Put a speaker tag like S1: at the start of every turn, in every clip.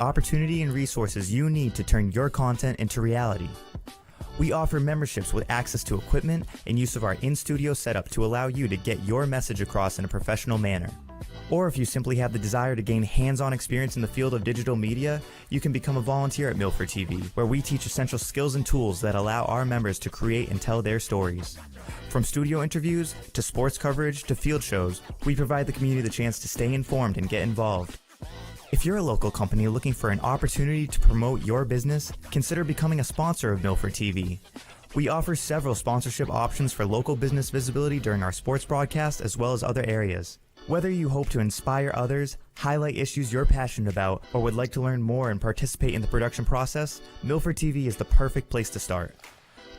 S1: opportunity and resources you need to turn your content into reality. We offer memberships with access to equipment and use of our in-studio setup to allow you to get your message across in a professional manner. Or if you simply have the desire to gain hands-on experience in the field of digital media, you can become a volunteer at Milford TV, where we teach essential skills and tools that allow our members to create and tell their stories. From studio interviews, to sports coverage, to field shows, we provide the community the chance to stay informed and get involved. If you're a local company looking for an opportunity to promote your business, consider becoming a sponsor of Milford TV. We offer several sponsorship options for local business visibility during our sports broadcast as well as other areas. Whether you hope to inspire others, highlight issues you're passionate about, or would like to learn more and participate in the production process, Milford TV is the perfect place to start.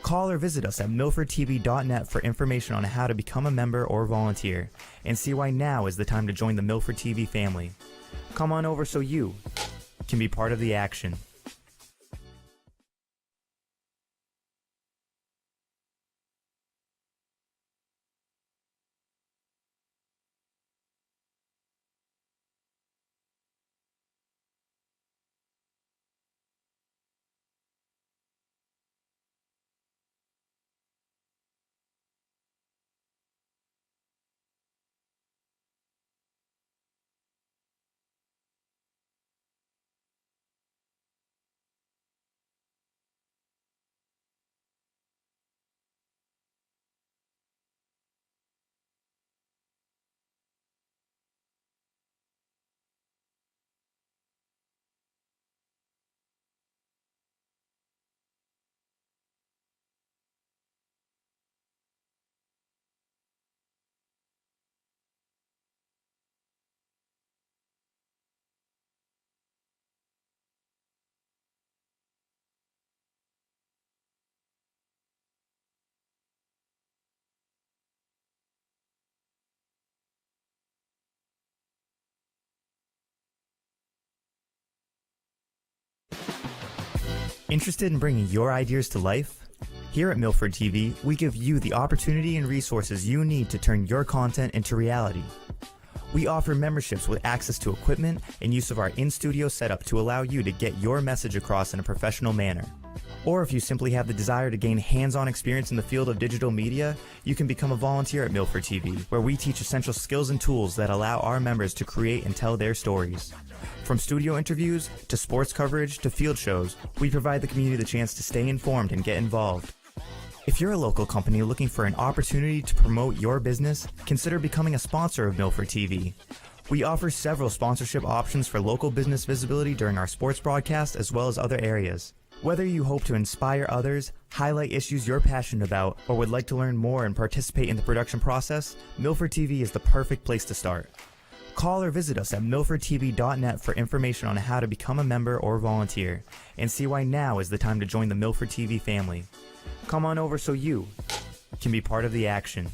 S1: Call or visit us at milfordtv.net for information on how to become a member or volunteer, and see why now is the time to join the Milford TV family. Come on over so you can be part of the action. Interested in bringing your ideas to life? Here at Milford TV, we give you the opportunity and resources you need to turn your content into reality. We offer memberships with access to equipment and use of our in-studio setup to allow you to get your message across in a professional manner. Or if you simply have the desire to gain hands-on experience in the field of digital media, you can become a volunteer at Milford TV, where we teach essential skills and tools that allow our members to create and tell their stories. From studio interviews, to sports coverage, to field shows, we provide the community the chance to stay informed and get involved. If you're a local company looking for an opportunity to promote your business, consider becoming a sponsor of Milford TV. We offer several sponsorship options for local business visibility during our sports broadcast as well as other areas. Whether you hope to inspire others, highlight issues you're passionate about, or would like to learn more and participate in the production process, Milford TV is the perfect place to start. Call or visit us at milfordtv.net for information on how to become a member or volunteer, and see why now is the time to join the Milford TV family. Come on over so you can be part of the action.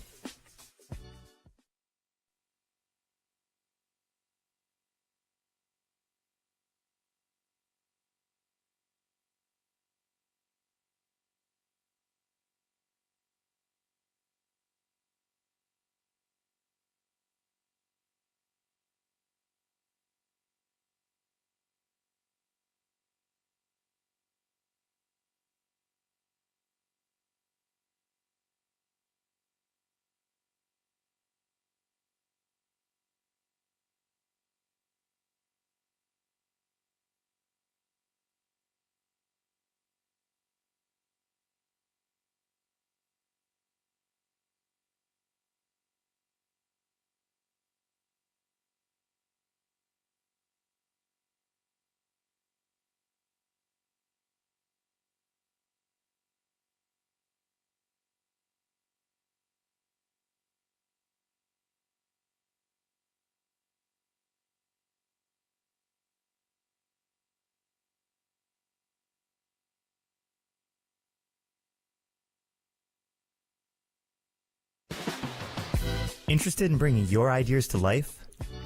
S1: Interested in bringing your ideas to life?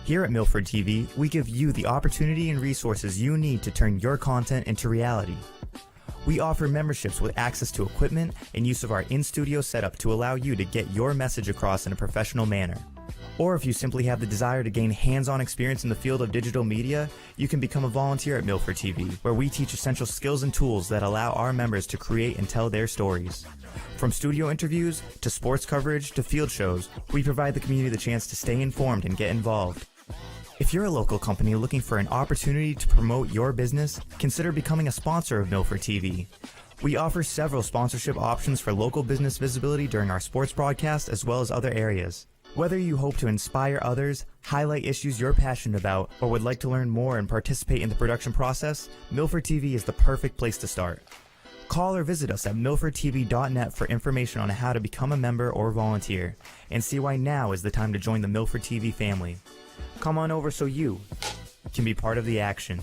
S1: Here at Milford TV, we give you the opportunity and resources you need to turn your content into reality. We offer memberships with access to equipment and use of our in-studio setup to allow you to get your message across in a professional manner. Or if you simply have the desire to gain hands-on experience in the field of digital media, you can become a volunteer at Milford TV, where we teach essential skills and tools that allow our members to create and tell their stories. From studio interviews, to sports coverage, to field shows, we provide the community the chance to stay informed and get involved. If you're a local company looking for an opportunity to promote your business, consider becoming a sponsor of Milford TV. We offer several sponsorship options for local business visibility during our sports broadcast as well as other areas. Whether you hope to inspire others, highlight issues you're passionate about, or would like to learn more and participate in the production process, Milford TV is the perfect place to start. Call or visit us at milfordtv.net for information on how to become a member or volunteer, and see why now is the time to join the Milford TV family. Come on over so you can be part of the action.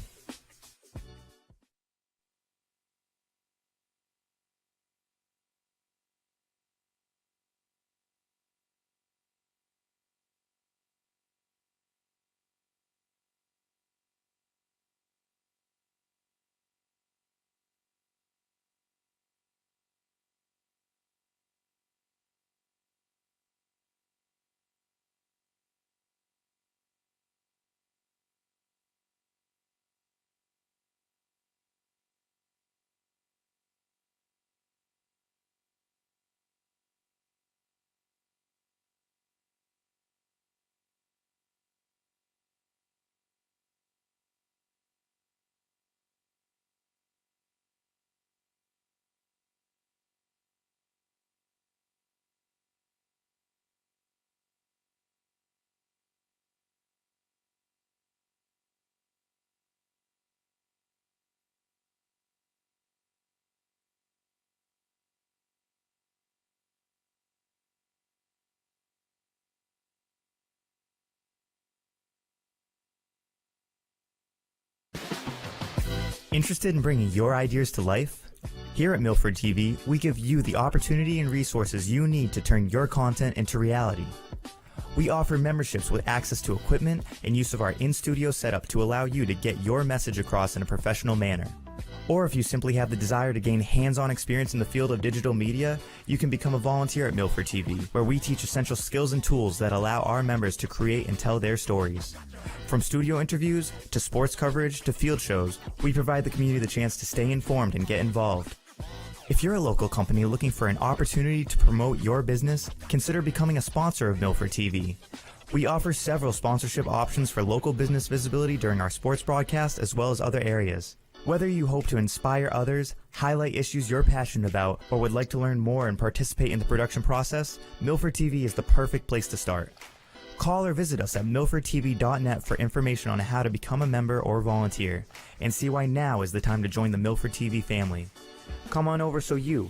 S1: Interested in bringing your ideas to life? Here at Milford TV, we give you the opportunity and resources you need to turn your content into reality. We offer memberships with access to equipment and use of our in-studio setup to allow you to get your message across in a professional manner. Or if you simply have the desire to gain hands-on experience in the field of digital media, you can become a volunteer at Milford TV, where we teach essential skills and tools that allow our members to create and tell their stories. From studio interviews, to sports coverage, to field shows, we provide the community the chance to stay informed and get involved. If you're a local company looking for an opportunity to promote your business, consider becoming a sponsor of Milford TV. We offer several sponsorship options for local business visibility during our sports broadcast as well as other areas. Whether you hope to inspire others, highlight issues you're passionate about, or would like to learn more and participate in the production process, Milford TV is the perfect place to start. Call or visit us at milfordtv.net for information on how to become a member or volunteer, and see why now is the time to join the Milford TV family. Come on over so you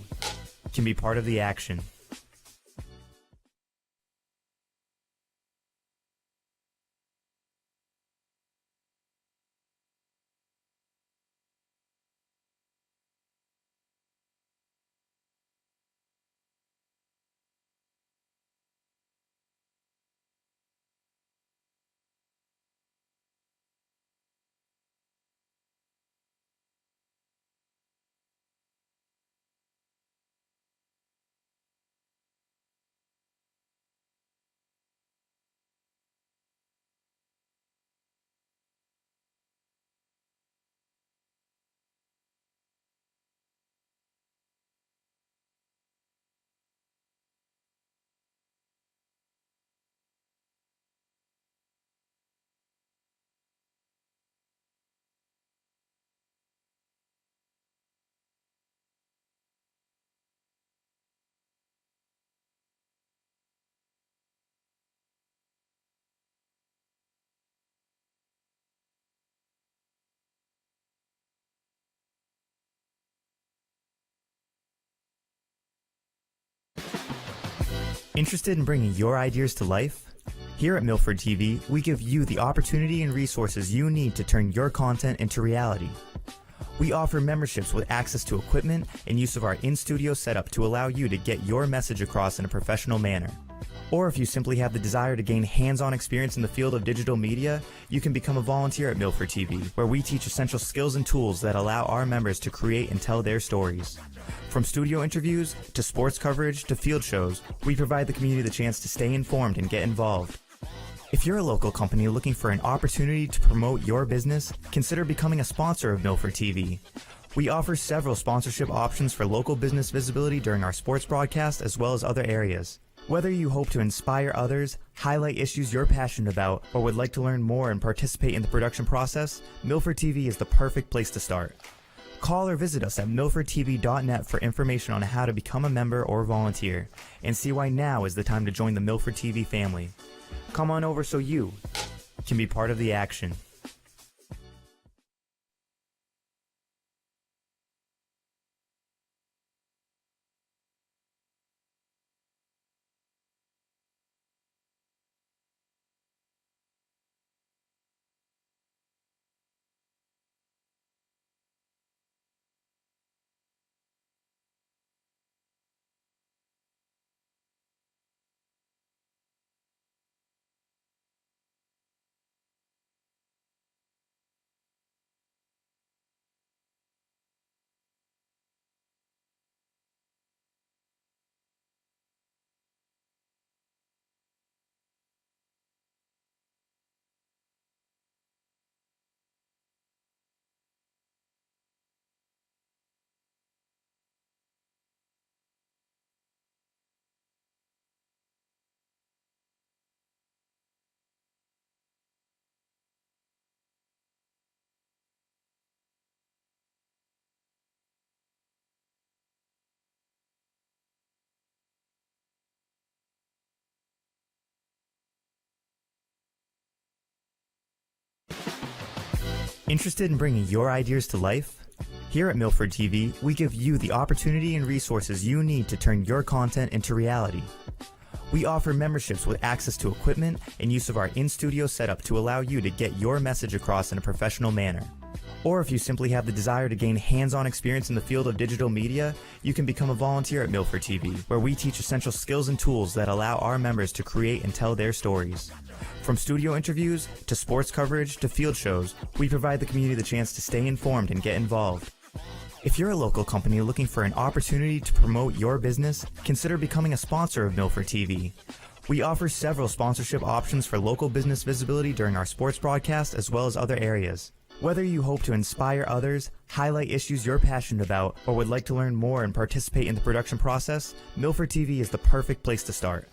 S1: can be part of the action. Interested in bringing your ideas to life? Here at Milford TV, we give you the opportunity and resources you need to turn your content into reality. We offer memberships with access to equipment and use of our in-studio setup to allow you to get your message across in a professional manner. Or if you simply have the desire to gain hands-on experience in the field of digital media, you can become a volunteer at Milford TV, where we teach essential skills and tools that allow our members to create and tell their stories. From studio interviews, to sports coverage, to field shows, we provide the community the chance to stay informed and get involved. If you're a local company looking for an opportunity to promote your business, consider becoming a sponsor of Milford TV. We offer several sponsorship options for local business visibility during our sports broadcast as well as other areas. Whether you hope to inspire others, highlight issues you're passionate about, or would like to learn more and participate in the production process, Milford TV is the perfect place to start. Call or visit us at milfordtv.net for information on how to become a member or volunteer, and see why now is the time to join the Milford TV family. Come on over so you can be part of the action. Interested in bringing your ideas to life? Here at Milford TV, we give you the opportunity and resources you need to turn your content into reality. We offer memberships with access to equipment and use of our in-studio setup to allow you to get your message across in a professional manner. Or if you simply have the desire to gain hands-on experience in the field of digital media, you can become a volunteer at Milford TV, where we teach essential skills and tools that allow our members to create and tell their stories. From studio interviews, to sports coverage, to field shows, we provide the community the chance to stay informed and get involved. If you're a local company looking for an opportunity to promote your business, consider becoming a sponsor of Milford TV. We offer several sponsorship options for local business visibility during our sports broadcast as well as other areas. Whether you hope to inspire others, highlight issues you're passionate about, or would like to learn more and participate in the production process, Milford TV is the perfect place to start.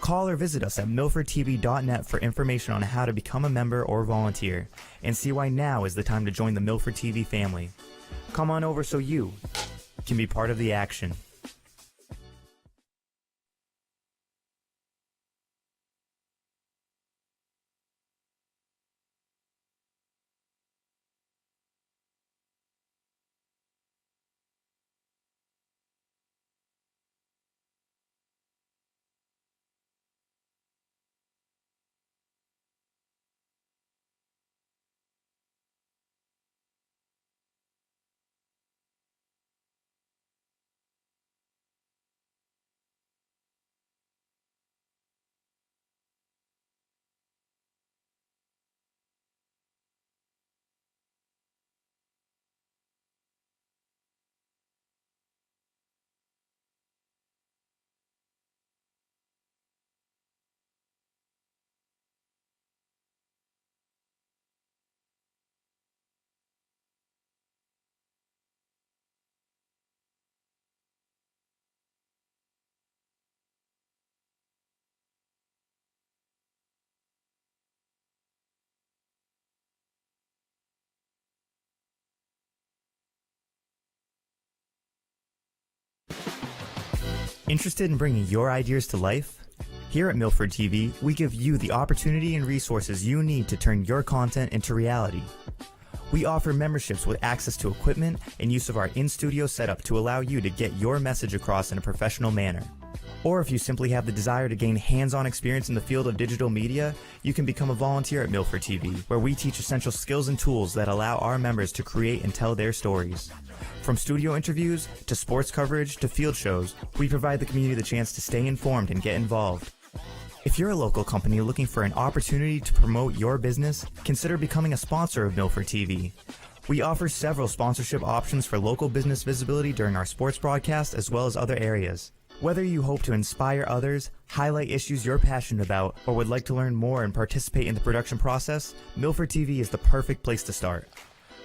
S1: Call or visit us at milfordtv.net for information on how to become a member or volunteer, and see why now is the time to join the Milford TV family. Come on over so you can be part of the action. Interested in bringing your ideas to life? Here at Milford TV, we give you the opportunity and resources you need to turn your content into reality. We offer memberships with access to equipment and use of our in-studio setup to allow you to get your message across in a professional manner. Or if you simply have the desire to gain hands-on experience in the field of digital media, you can become a volunteer at Milford TV, where we teach essential skills and tools that allow our members to create and tell their stories. From studio interviews, to sports coverage, to field shows, we provide the community the chance to stay informed and get involved. If you're a local company looking for an opportunity to promote your business, consider becoming a sponsor of Milford TV. We offer several sponsorship options for local business visibility during our sports broadcast as well as other areas. Whether you hope to inspire others, highlight issues you're passionate about, or would like to learn more and participate in the production process, Milford TV is the perfect place to start.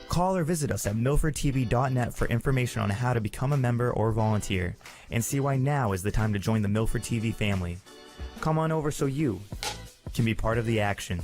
S1: Call or visit us at milfordtv.net for information on how to become a member or volunteer, and see why now is the time to join the Milford TV family. Come on over so you can be part of the action.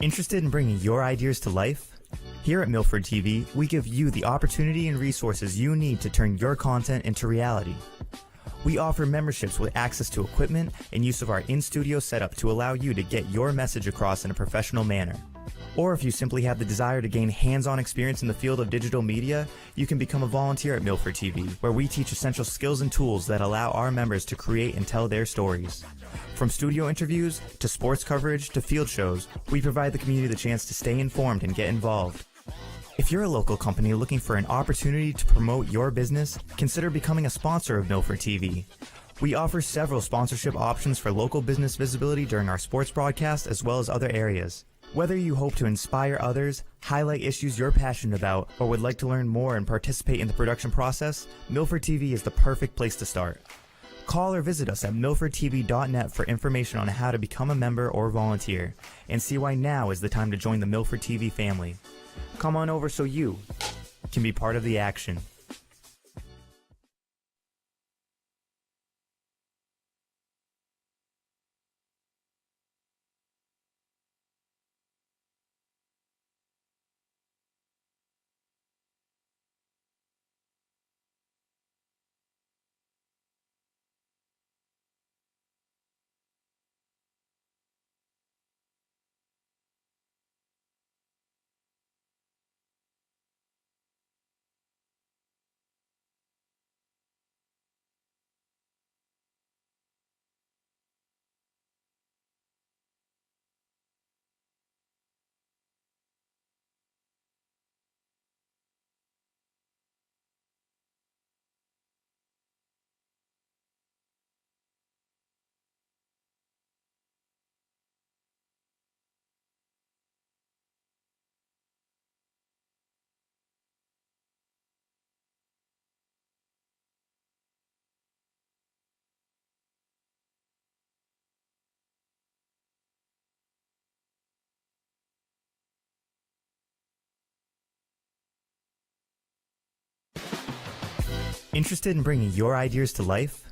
S1: Interested in bringing your ideas to life? Here at Milford TV, we give you the opportunity and resources you need to turn your content into reality. We offer memberships with access to equipment and use of our in-studio setup to allow you to get your message across in a professional manner. Or if you simply have the desire to gain hands-on experience in the field of digital media, you can become a volunteer at Milford TV, where we teach essential skills and tools that allow our members to create and tell their stories. From studio interviews, to sports coverage, to field shows, we provide the community the chance to stay informed and get involved. If you're a local company looking for an opportunity to promote your business, consider becoming a sponsor of Milford TV. We offer several sponsorship options for local business visibility during our sports broadcast as well as other areas. Whether you hope to inspire others, highlight issues you're passionate about, or would like to learn more and participate in the production process, Milford TV is the perfect place to start. Call or visit us at milfordtv.net for information on how to become a member or volunteer, and see why now is the time to join the Milford TV family. Come on over so you can be part of the action. Interested in bringing your ideas to life?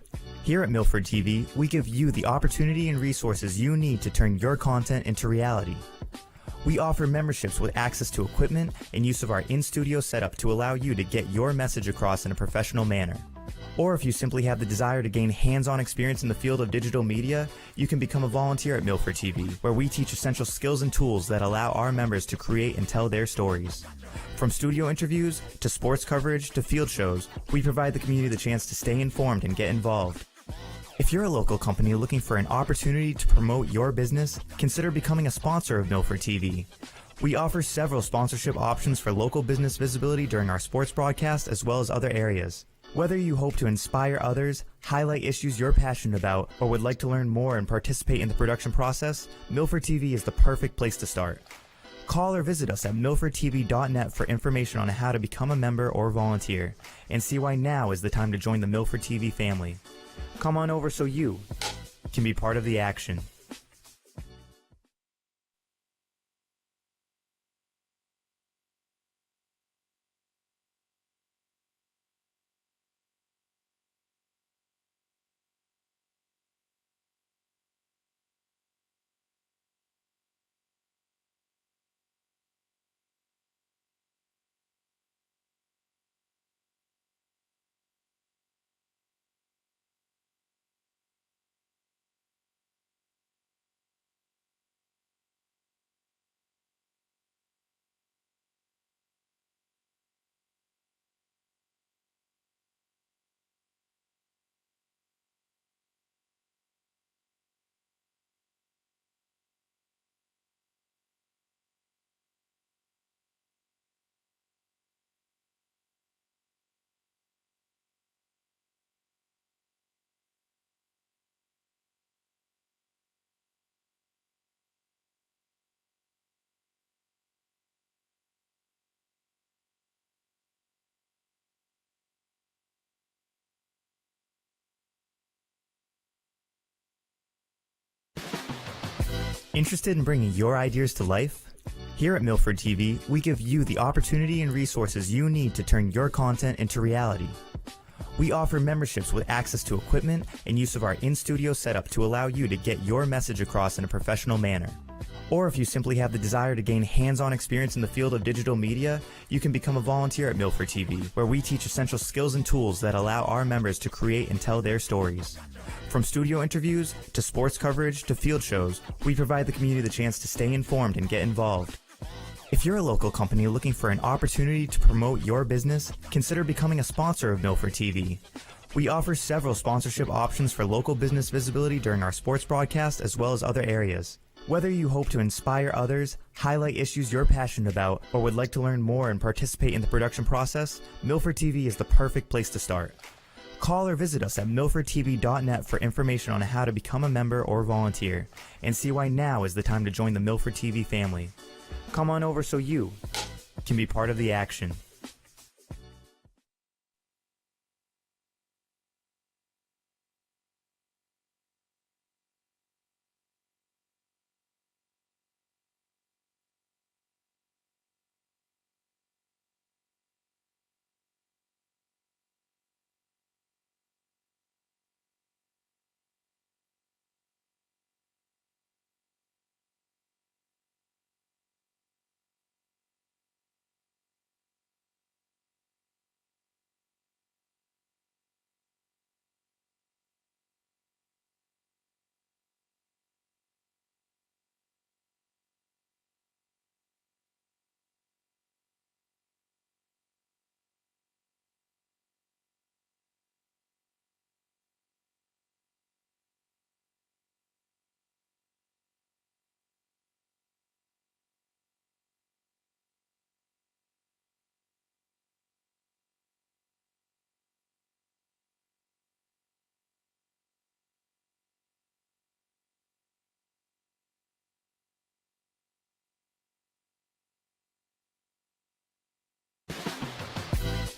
S1: Here at Milford TV, we give you the opportunity and resources you need to turn your content into reality. We offer memberships with access to equipment and use of our in-studio setup to allow you to get your message across in a professional manner. Or if you simply have the desire to gain hands-on experience in the field of digital media, you can become a volunteer at Milford TV, where we teach essential skills and tools that allow our members to create and tell their stories. From studio interviews, to sports coverage, to field shows, we provide the community the chance to stay informed and get involved. If you're a local company looking for an opportunity to promote your business, consider becoming a sponsor of Milford TV. We offer several sponsorship options for local business visibility during our sports broadcast as well as other areas. Whether you hope to inspire others, highlight issues you're passionate about, or would like to learn more and participate in the production process, Milford TV is the perfect place to start. Call or visit us at milfordtv.net for information on how to become a member or volunteer, and see why now is the time to join the Milford TV family. Come on over so you can be part of the action. Interested in bringing your ideas to life? Here at Milford TV, we give you the opportunity and resources you need to turn your content into reality. We offer memberships with access to equipment and use of our in-studio setup to allow you to get your message across in a professional manner. Or if you simply have the desire to gain hands-on experience in the field of digital media, you can become a volunteer at Milford TV, where we teach essential skills and tools that allow our members to create and tell their stories. From studio interviews, to sports coverage, to field shows, we provide the community the chance to stay informed and get involved. If you're a local company looking for an opportunity to promote your business, consider becoming a sponsor of Milford TV. We offer several sponsorship options for local business visibility during our sports broadcast as well as other areas. Whether you hope to inspire others, highlight issues you're passionate about, or would like to learn more and participate in the production process, Milford TV is the perfect place to start. Call or visit us at milfordtv.net for information on how to become a member or volunteer, and see why now is the time to join the Milford TV family. Come on over so you can be part of the action.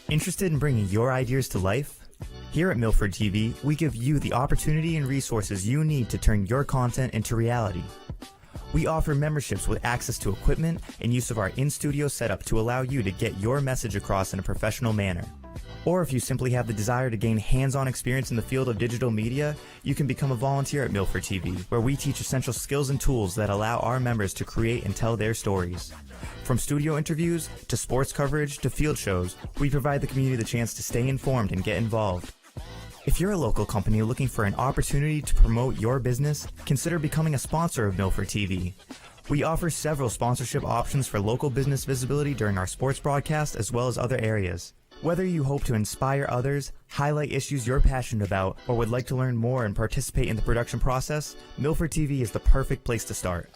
S1: Interested in bringing your ideas to life? Here at Milford TV, we give you the opportunity and resources you need to turn your content into reality. We offer memberships with access to equipment and use of our in-studio setup to allow you to get your message across in a professional manner. Or if you simply have the desire to gain hands-on experience in the field of digital media, you can become a volunteer at Milford TV, where we teach essential skills and tools that allow our members to create and tell their stories. From studio interviews, to sports coverage, to field shows, we provide the community the chance to stay informed and get involved. If you're a local company looking for an opportunity to promote your business, consider becoming a sponsor of Milford TV. We offer several sponsorship options for local business visibility during our sports broadcast as well as other areas. Whether you hope to inspire others, highlight issues you're passionate about, or would like to learn more and participate in the production process, Milford TV is the perfect place to start.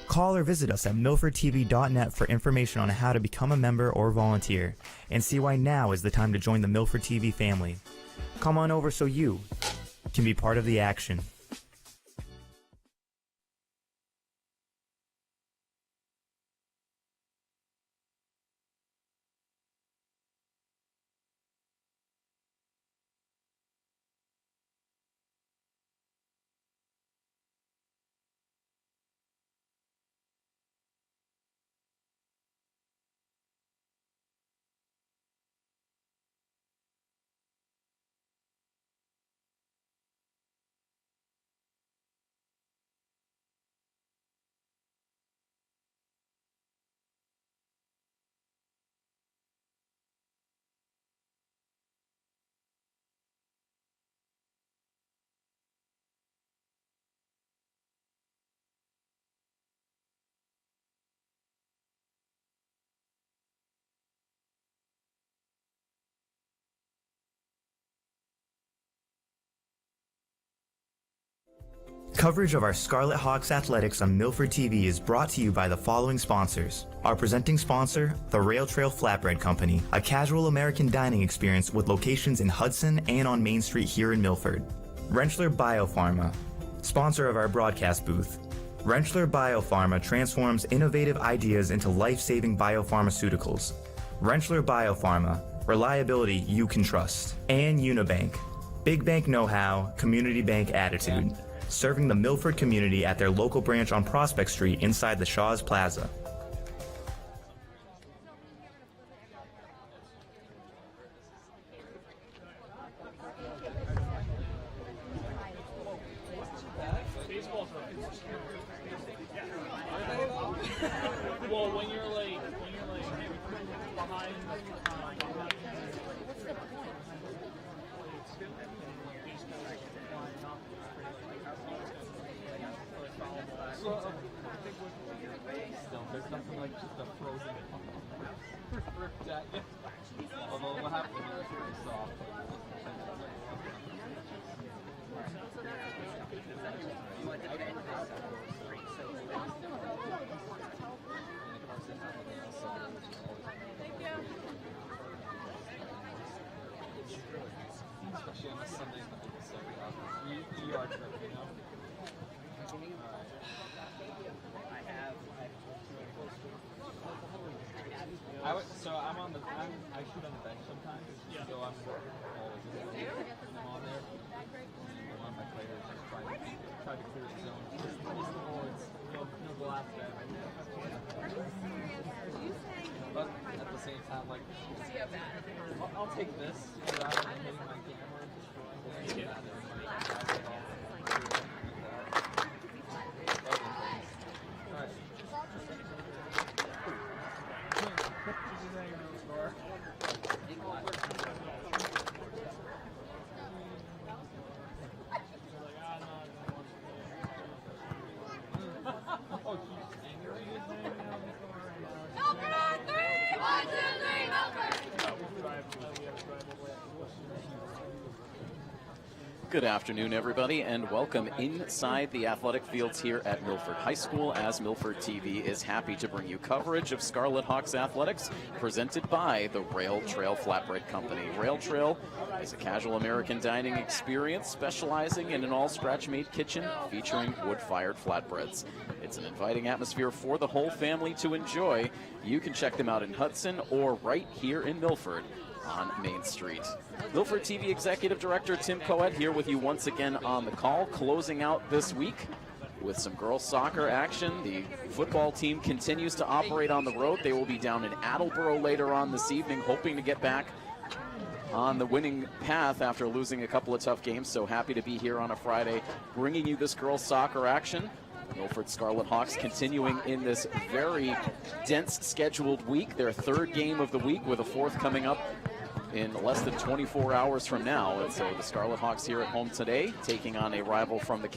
S1: Call or visit us at milfordtv.net for information on how to become a member or volunteer, and see why now is the time to join the Milford TV family. Come on over so you can be part of the action. Coverage of our Scarlet Hawks athletics on Milford TV is brought to you by the following sponsors. Our presenting sponsor, the Rail Trail Flatbread Company, a casual American dining experience with locations in Hudson and on Main Street here in Milford. Rentschler Biopharma, sponsor of our broadcast booth. Rentschler Biopharma transforms innovative ideas into life-saving biopharmaceuticals. Rentschler Biopharma, reliability you can trust. And Unibank, big bank know-how, community bank attitude. Serving the Milford community at their local branch on Prospect Street inside the Shaw's Plaza.
S2: Well, when you're like behind. There's nothing like just a frozen rip jacket. Although what happened here is pretty soft. Especially on a Sunday night, so you are tripping, you know? I shoot on the bench sometimes, so I'm always on there. One of my players just try to clear the zone. Just the boards, no glass there. But at the same time, like, I'll take this rather than hitting my camera and destroying it.
S3: Good afternoon, everybody, and welcome inside the athletic fields here at Milford High School, as Milford TV is happy to bring you coverage of Scarlet Hawks athletics presented by the Rail Trail Flatbread Company. Rail Trail is a casual American dining experience specializing in an all-scratch-made kitchen featuring wood-fired flatbreads. It's an inviting atmosphere for the whole family to enjoy. You can check them out in Hudson or right here in Milford on Main Street. Milford TV Executive Director Tim Coed here with you once again on the call, closing out this week with some girls soccer action. The football team continues to operate on the road. They will be down in Attleboro later on this evening, hoping to get back on the winning path after losing a couple of tough games. So happy to be here on a Friday bringing you this girls soccer action. Milford Scarlet Hawks continuing in this very dense scheduled week, their third game of the week, with a fourth coming up in less than 24 hours from now. And so the Scarlet Hawks here at home today, taking on a rival from the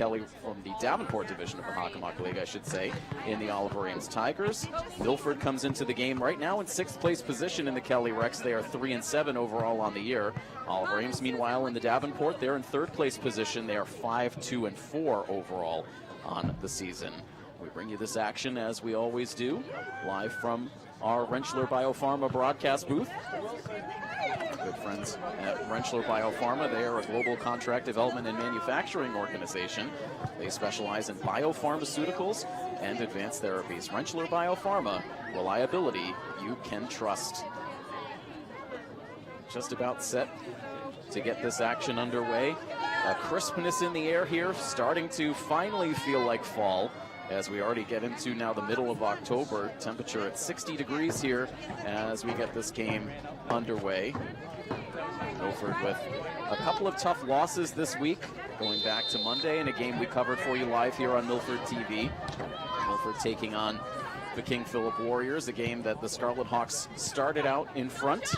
S3: Davenport division of the Hockomock League, I should say, in the Oliver Ames Tigers. Milford comes into the game right now in 6th place position in the Kelly Rex. They are 3-7 overall on the year. Oliver Ames, meanwhile, in the Davenport, they're in 3rd place position. They are 5-2-4 overall on the season. We bring you this action, as we always do, live from our Rentschler Biopharma broadcast booth. Good friends at Rentschler Biopharma. They are a global contract development and manufacturing organization. They specialize in biopharmaceuticals and advanced therapies. Rentschler Biopharma, reliability you can trust. Just about set to get this action underway. A crispness in the air here, starting to finally feel like fall as we already get into now the middle of October. Temperature at 60 degrees here as we get this game underway. Milford with a couple of tough losses this week, going back to Monday in a game we covered for you live here on Milford TV. Milford taking on the King Philip Warriors, a game that the Scarlet Hawks started out in front,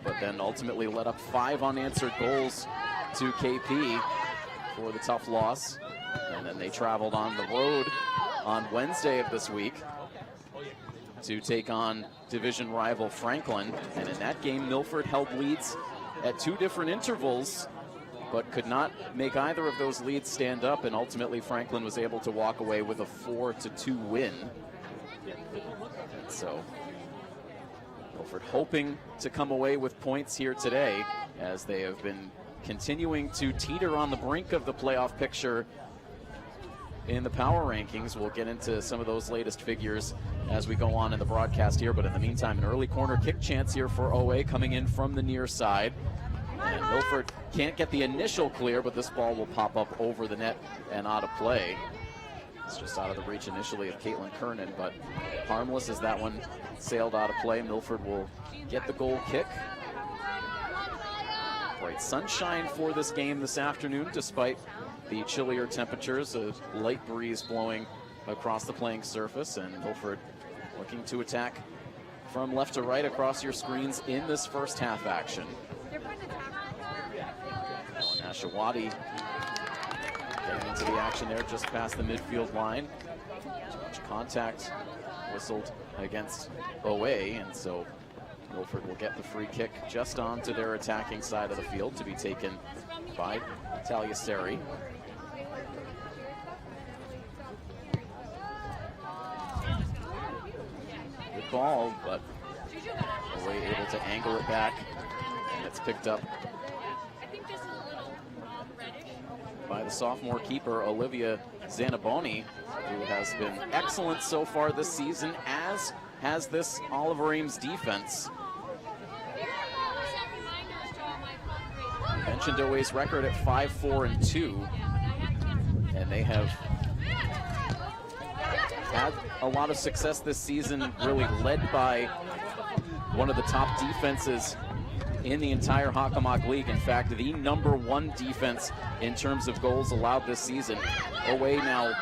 S3: but then ultimately let up 5 unanswered goals to KP for the tough loss. And then they traveled on the road on Wednesday of this week to take on division rival Franklin. And in that game, Milford held leads at 2 different intervals but could not make either of those leads stand up, and ultimately Franklin was able to walk away with a 4-2 win. So Milford hoping to come away with points here today, as they have been continuing to teeter on the brink of the playoff picture in the power rankings. We'll get into some of those latest figures as we go on in the broadcast here, but in the meantime, an early corner kick chance here for OA coming in from the near side. And Milford can't get the initial clear, but this ball will pop up over the net and out of play. It's just out of the reach initially of Caitlin Kernan, but harmless as that one sailed out of play. Milford will get the goal kick. Bright sunshine for this game this afternoon, despite the chillier temperatures, a light breeze blowing across the playing surface, and Milford looking to attack from left to right across your screens in this first half action. Ashawati getting into the action there just past the midfield line. Too much contact whistled against OA, and so Milford will get the free kick just onto their attacking side of the field to be taken by Taliaseri. Good ball, but OA able to angle it back, and it's picked up by the sophomore keeper, Olivia Zanaboni, who has been excellent so far this season, as has this Oliver Ames defense. We mentioned OA's record at 5-4-2, and they have had a lot of success this season, really led by one of the top defenses in the entire Hockomock League. In fact, the #1 defense in terms of goals allowed this season. OA now,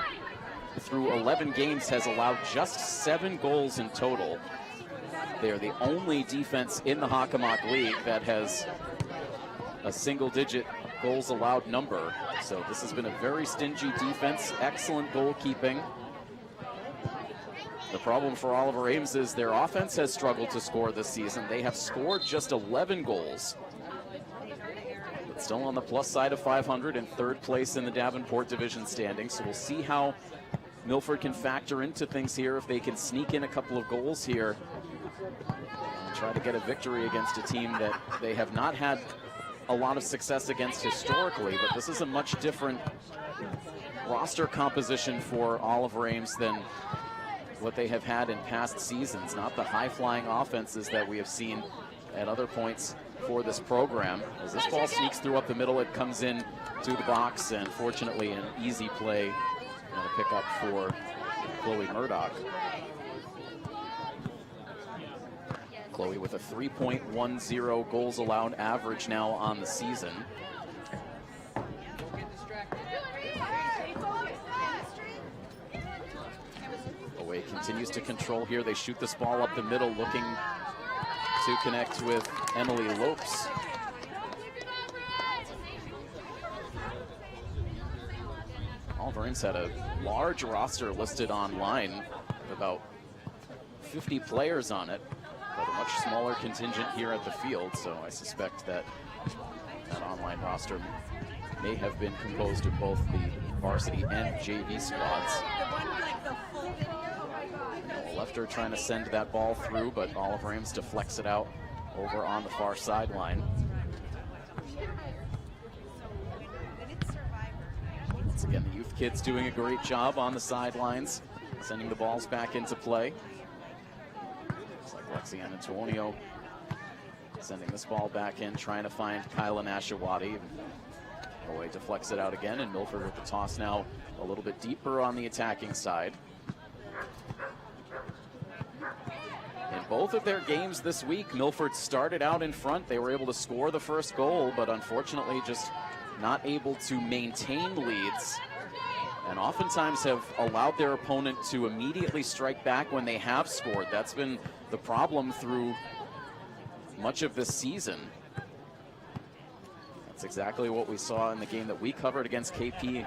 S3: through 11 games, has allowed just 7 goals in total. They are the only defense in the Hockomock League that has a single-digit goals allowed number. So this has been a very stingy defense, excellent goalkeeping. The problem for Oliver Ames is their offense has struggled to score this season. They have scored just 11 goals, but still on the plus side of 500 in 3rd place in the Davenport division standings. So we'll see how Milford can factor into things here, if they can sneak in a couple of goals here and try to get a victory against a team that they have not had a lot of success against historically. But this is a much different roster composition for Oliver Ames than what they have had in past seasons, not the high-flying offenses that we have seen at other points for this program. As this ball sneaks through up the middle, it comes in to the box, and fortunately an easy play and a pickup for Chloe Murdoch. Chloe with a 3.10 goals allowed average now on the season. OA continues to control here. They shoot this ball up the middle, looking to connect with Emily Lopes. Oliver Ames had a large roster listed online, with about 50 players on it, but a much smaller contingent here at the field. So I suspect that that online roster may have been composed of both the varsity and JV squads. Lefter trying to send that ball through, but Oliver Ames deflects it out over on the far sideline. Once again, the youth kids doing a great job on the sidelines, sending the balls back into play. Looks like Lexi Antonio sending this ball back in, trying to find Kyla Nashawati. OA deflects it out again, and Milford with the toss now a little bit deeper on the attacking side. In both of their games this week, Milford started out in front. They were able to score the first goal, but unfortunately just not able to maintain leads, and oftentimes have allowed their opponent to immediately strike back when they have scored. That's been the problem through much of this season. That's exactly what we saw in the game that we covered against KP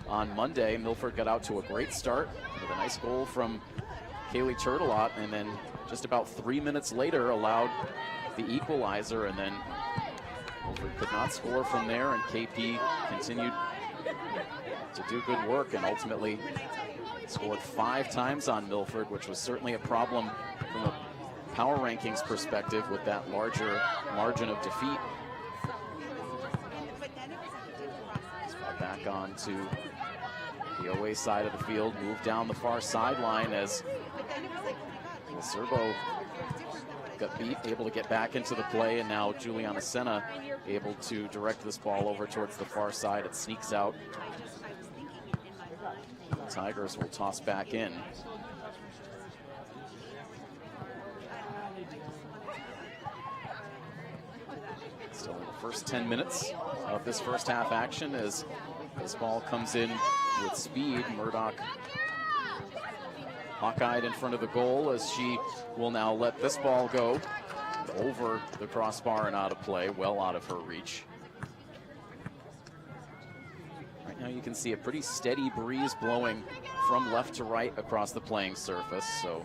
S3: on Monday. Milford got out to a great start with a nice goal from Kaylee Turtelot, and then just about 3 minutes later allowed the equalizer, and then Milford could not score from there, and KP continued to do good work and ultimately scored 5 times on Milford, which was certainly a problem from a power rankings perspective with that larger margin of defeat. Back on to the OA side of the field, moved down the far sideline as Serbo got beat, able to get back into the play, and now Juliana Senna able to direct this ball over towards the far side. It sneaks out. The Tigers will toss back in. Still in the first 10 minutes of this first half action as this ball comes in with speed. Murdoch hawk-eyed in front of the goal as she will now let this ball go over the crossbar and out of play, well out of her reach. Right now you can see a pretty steady breeze blowing from left to right across the playing surface. So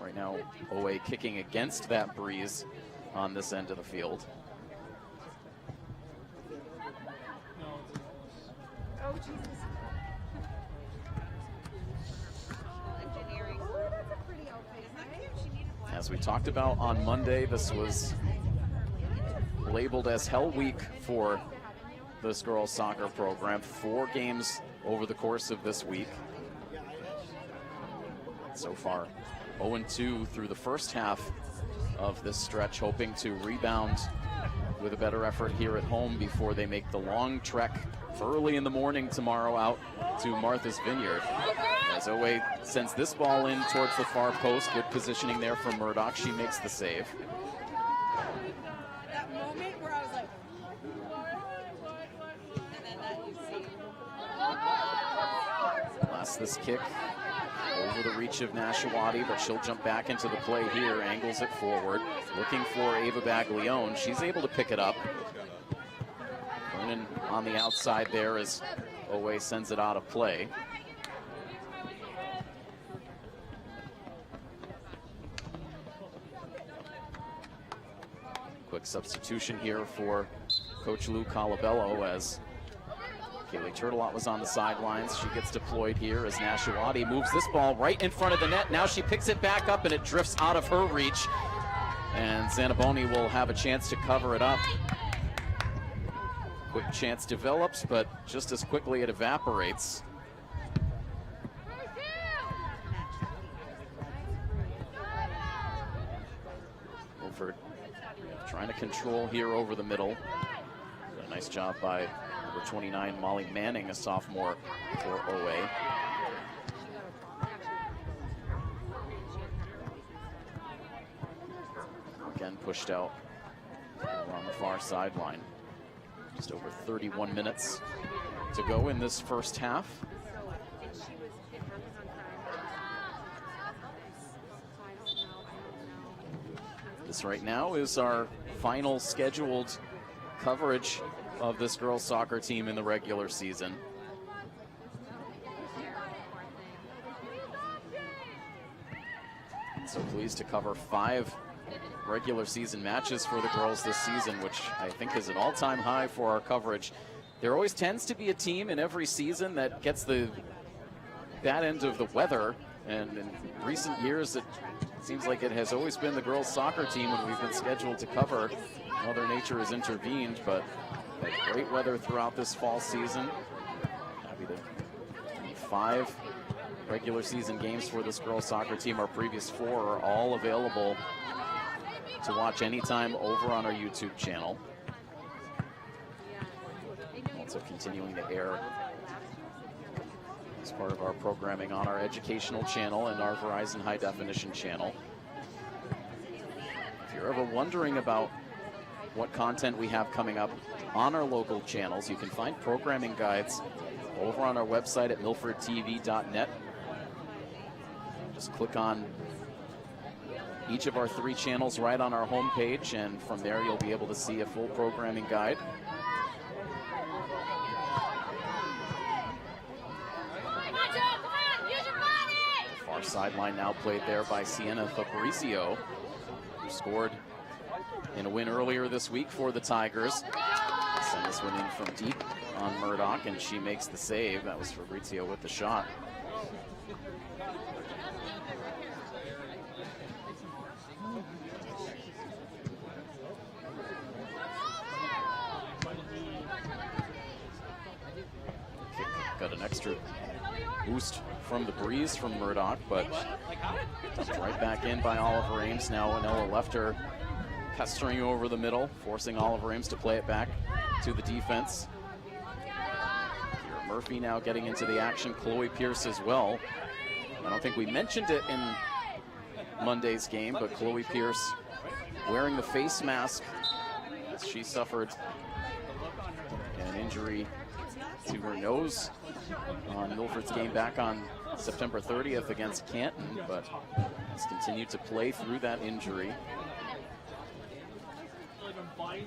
S3: right now OA kicking against that breeze on this end of the field.
S4: Oh, Jesus.
S3: As we talked about on Monday, this was labeled as Hell Week for this girls soccer program. 4 games over the course of this week. So far, 0-2 through the first half of this stretch, hoping to rebound with a better effort here at home before they make the long trek early in the morning tomorrow out to Martha's Vineyard. As OA sends this ball in towards the far post, good positioning there from Murdoch. She makes the save.
S4: That moment where I was like, and then that you see.
S3: Blasts this kick over the reach of Nashawati, but she'll jump back into the play here, angles it forward, looking for Ava Baglione. She's able to pick it up. Vernon on the outside there as OA sends it out of play. Quick substitution here for Coach Lou Colabello as Kaylee Turtelot was on the sidelines. She gets deployed here as Nashawati moves this ball right in front of the net. Now she picks it back up and it drifts out of her reach. And Zanaboni will have a chance to cover it up. Quick chance develops, but just as quickly it evaporates. Milford trying to control here over the middle. A nice job by number 29, Molly Manning, a sophomore for OA. Again pushed out on the far sideline. Just over 31 minutes to go in this first half. This right now is our final scheduled coverage of this girls soccer team in the regular season. So pleased to cover 5 regular season matches for the girls this season, which I think is an all-time high for our coverage. There always tends to be a team in every season that gets the bad end of the weather, and in recent years it seems like it has always been the girls soccer team when we've been scheduled to cover. Mother Nature has intervened, but great weather throughout this fall season. Happy to 5 regular season games for this girls soccer team. Our previous 4 are all available to watch anytime over on our YouTube channel. Also continuing to air as part of our programming on our educational channel and our Verizon High Definition channel. If you're ever wondering about what content we have coming up on our local channels, you can find programming guides over on our website at milfordtv.net. Just click on each of our 3 channels right on our homepage, and from there you'll be able to see a full programming guide. Far sideline now played there by Sienna Fabrizio, who scored in a win earlier this week for the Tigers. Send this one in from deep on Murdoch, and she makes the save. That was Fabrizio with the shot. Got an extra boost from the breeze from Murdoch, but dumped right back in by Oliver Ames. Now Anella left her pestering over the middle, forcing Oliver Ames to play it back to the defense. Kira Murphy now getting into the action. Chloe Pierce as well. I don't think we mentioned it in Monday's game, but Chloe Pierce wearing the face mask as she suffered an injury to her nose on Milford's game back on September 30th against Canton, but has continued to play through that injury.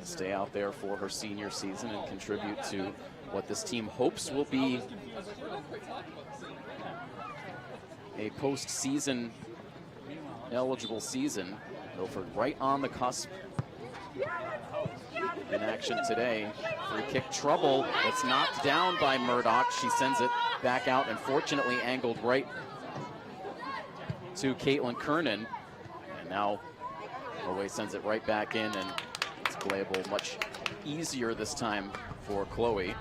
S3: Stay out there for her senior season and contribute to what this team hopes will be a postseason eligible season. Milford right on the cusp in action today. Free kick trouble. It's knocked down by Murdoch. She sends it back out and fortunately angled right to Caitlin Kernan. And now Norway sends it right back in, and it's playable much easier this time for Chloe.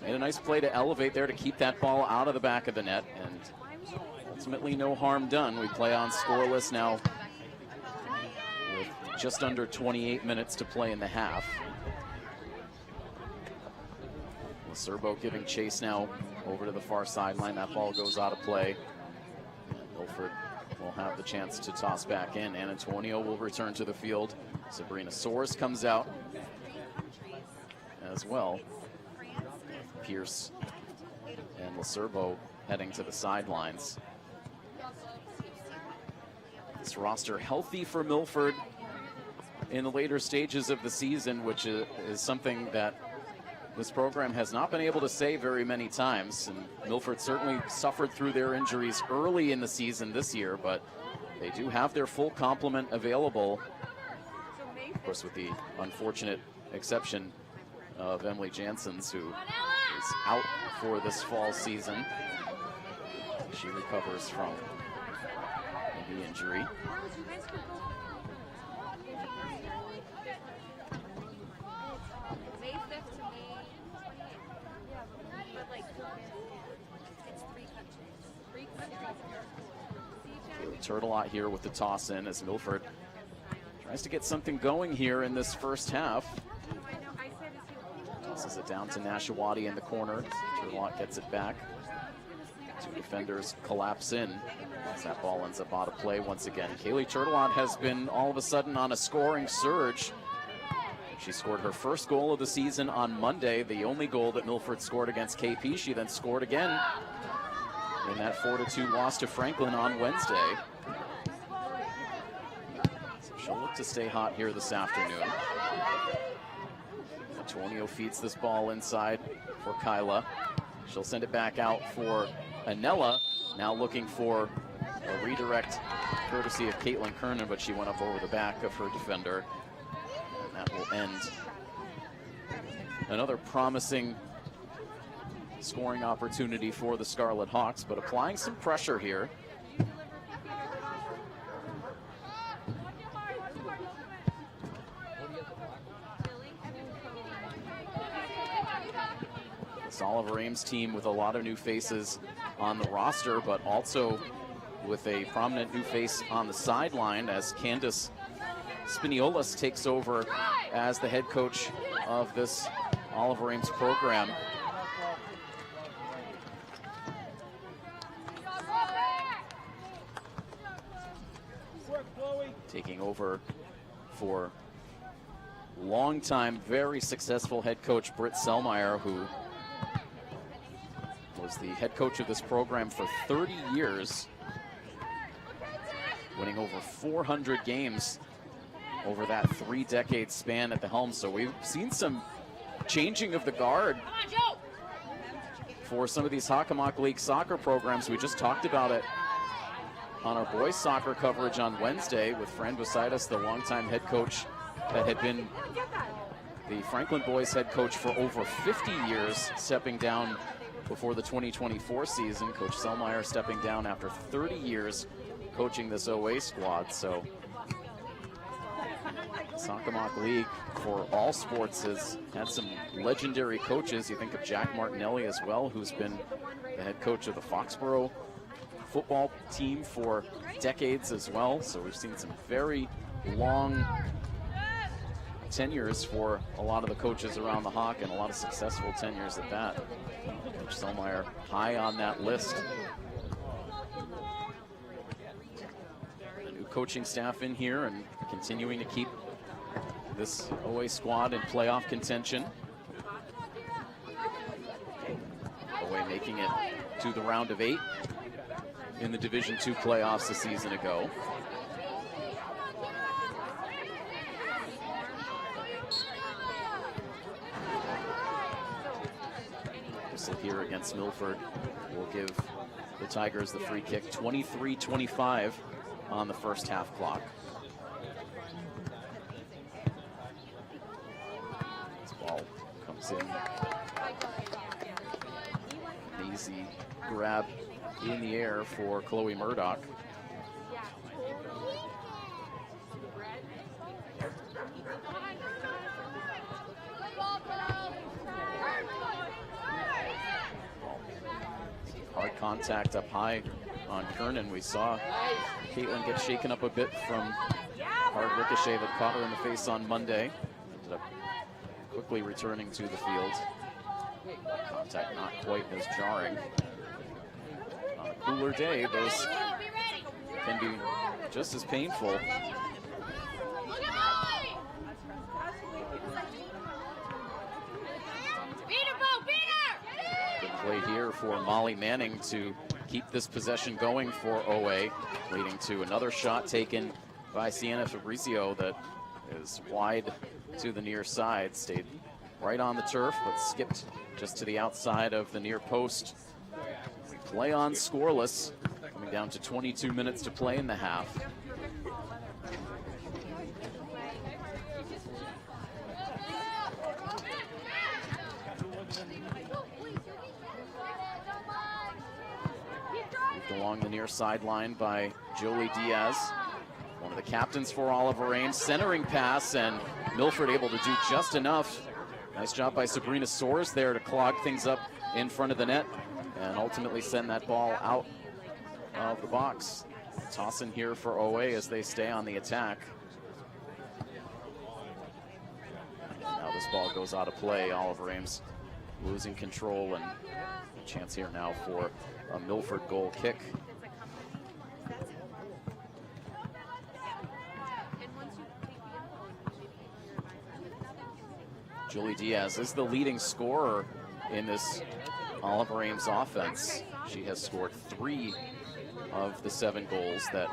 S3: Made a nice play to elevate there to keep that ball out of the back of the net, and ultimately no harm done. We play on scoreless now with just under 28 minutes to play in the half. Serbo giving chase now over to the far sideline. That ball goes out of play. And Milford will have the chance to toss back in. And Antonio will return to the field. Sabrina Soares comes out as well. Pierce and Lacerbo heading to the sidelines. This roster healthy for Milford in the later stages of the season, which is something that this program has not been able to say very many times. And Milford certainly suffered through their injuries early in the season this year, but they do have their full complement available. Of course, with the unfortunate exception of Emily Janssens, who is out for this fall season. She recovers from the injury. Turtelot here with the toss in as Milford tries to get something going here in this first half. Tosses it down to Nashawati in the corner. Turtelot gets it back. Two defenders collapse in as that ball ends up out of play once again. Kaylee Turtelot has been all of a sudden on a scoring surge. She scored her first goal of the season on Monday, the only goal that Milford scored against KP. She then scored again in that 4-2 loss to Franklin on Wednesday. So she'll look to stay hot here this afternoon. Antonio feeds this ball inside for Kyla. She'll send it back out for Anella, now looking for a redirect courtesy of Caitlin Kernan, but she went up over the back of her defender. And that will end another promising scoring opportunity for the Scarlet Hawks, but applying some pressure here. This Oliver Ames team with a lot of new faces on the roster, but also with a prominent new face on the sideline as Candace Spiniolis takes over as the head coach of this Oliver Ames program. Taking over for longtime, very successful head coach Britt Selmeyer, who was the head coach of this program for 30 years, winning over 400 games over that 3-decade span at the helm. So we've seen some changing of the guard for some of these Hockomock League soccer programs. We just talked about it on our boys soccer coverage on Wednesday with Fran beside us, the longtime head coach that had been the Franklin boys head coach for over 50 years, stepping down before the 2024 season. Coach Selmeyer stepping down after 30 years coaching this OA squad. So Sakamok League for all sports has had some legendary coaches. You think of Jack Martinelli as well, who's been the head coach of the Foxborough football team for decades as well. So we've seen some very long tenures for a lot of the coaches around the Hawk, and a lot of successful tenures at that. Coach Selmeyer high on that list. The new coaching staff in here and continuing to keep this OA squad in playoff contention. OA making it to the round of 8 in the Division II playoffs a season ago. Whistle here against Milford will give the Tigers the free kick. 23-25 on the first half clock. This ball comes in. Easy grab in the air for Chloe Murdoch. Hard contact up high on Kernan. We saw Caitlin get shaken up a bit from hard ricochet that caught her in the face on Monday. Ended up quickly returning to the field. Contact not quite as jarring. On a cooler day, those can be just as painful. Good play here for Molly Manning to keep this possession going for OA, leading to another shot taken by Sienna Fabrizio that is wide to the near side. Stayed right on the turf, but skipped just to the outside of the near post. Play on scoreless, coming down to 22 minutes to play in the half. Moved along the near sideline by Jolie Diaz, one of the captains for Oliver Ames. Centering pass, and Milford able to do just enough. Nice job by Sabrina Soares there to clog things up in front of the net and ultimately send that ball out of the box. Toss in here for OA as they stay on the attack. Now this ball goes out of play. Oliver Ames losing control, and a chance here now for a Milford goal kick. Julie Diaz is the leading scorer in this Oliver Ames offense. She has scored 3 of the 7 goals that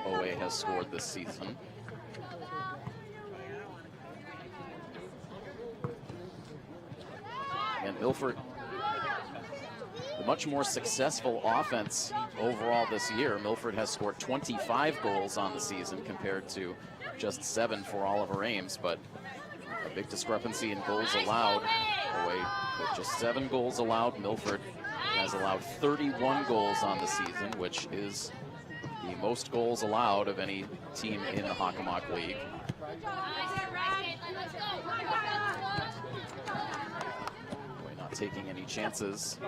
S3: OA has scored this season. And Milford, the much more successful offense overall this year. Milford has scored 25 goals on the season compared to just 7 for Oliver Ames, but a big discrepancy in goals allowed. OA with just 7 goals allowed. Milford has allowed 31 goals on the season, which is the most goals allowed of any team in the Hockomock League. OA not taking any chances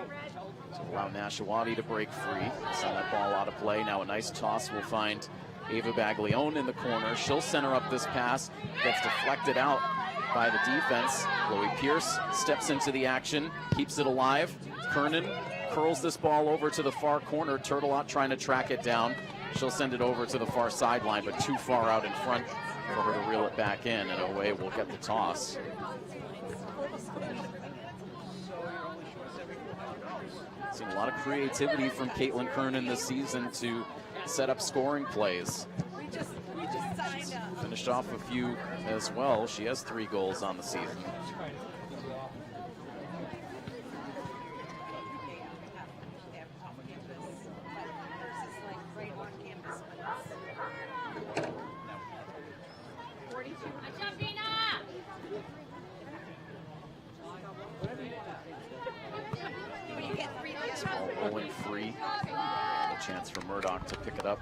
S3: to allow Nashawati to break free. Send that ball out of play. Now a nice toss will find Ava Baglione in the corner. She'll center up this pass. Gets deflected out by the defense. Chloe Pierce steps into the action, keeps it alive. Kernan curls this ball over to the far corner. Turtelot trying to track it down. She'll send it over to the far sideline, but too far out in front for her to reel it back in, and OA will get the toss. Seen a lot of creativity from Caitlin Kernan this season to set up scoring plays. Finished off a few as well. She has 3 goals on the season. Ball rolling free. A chance for Murdoch to pick it up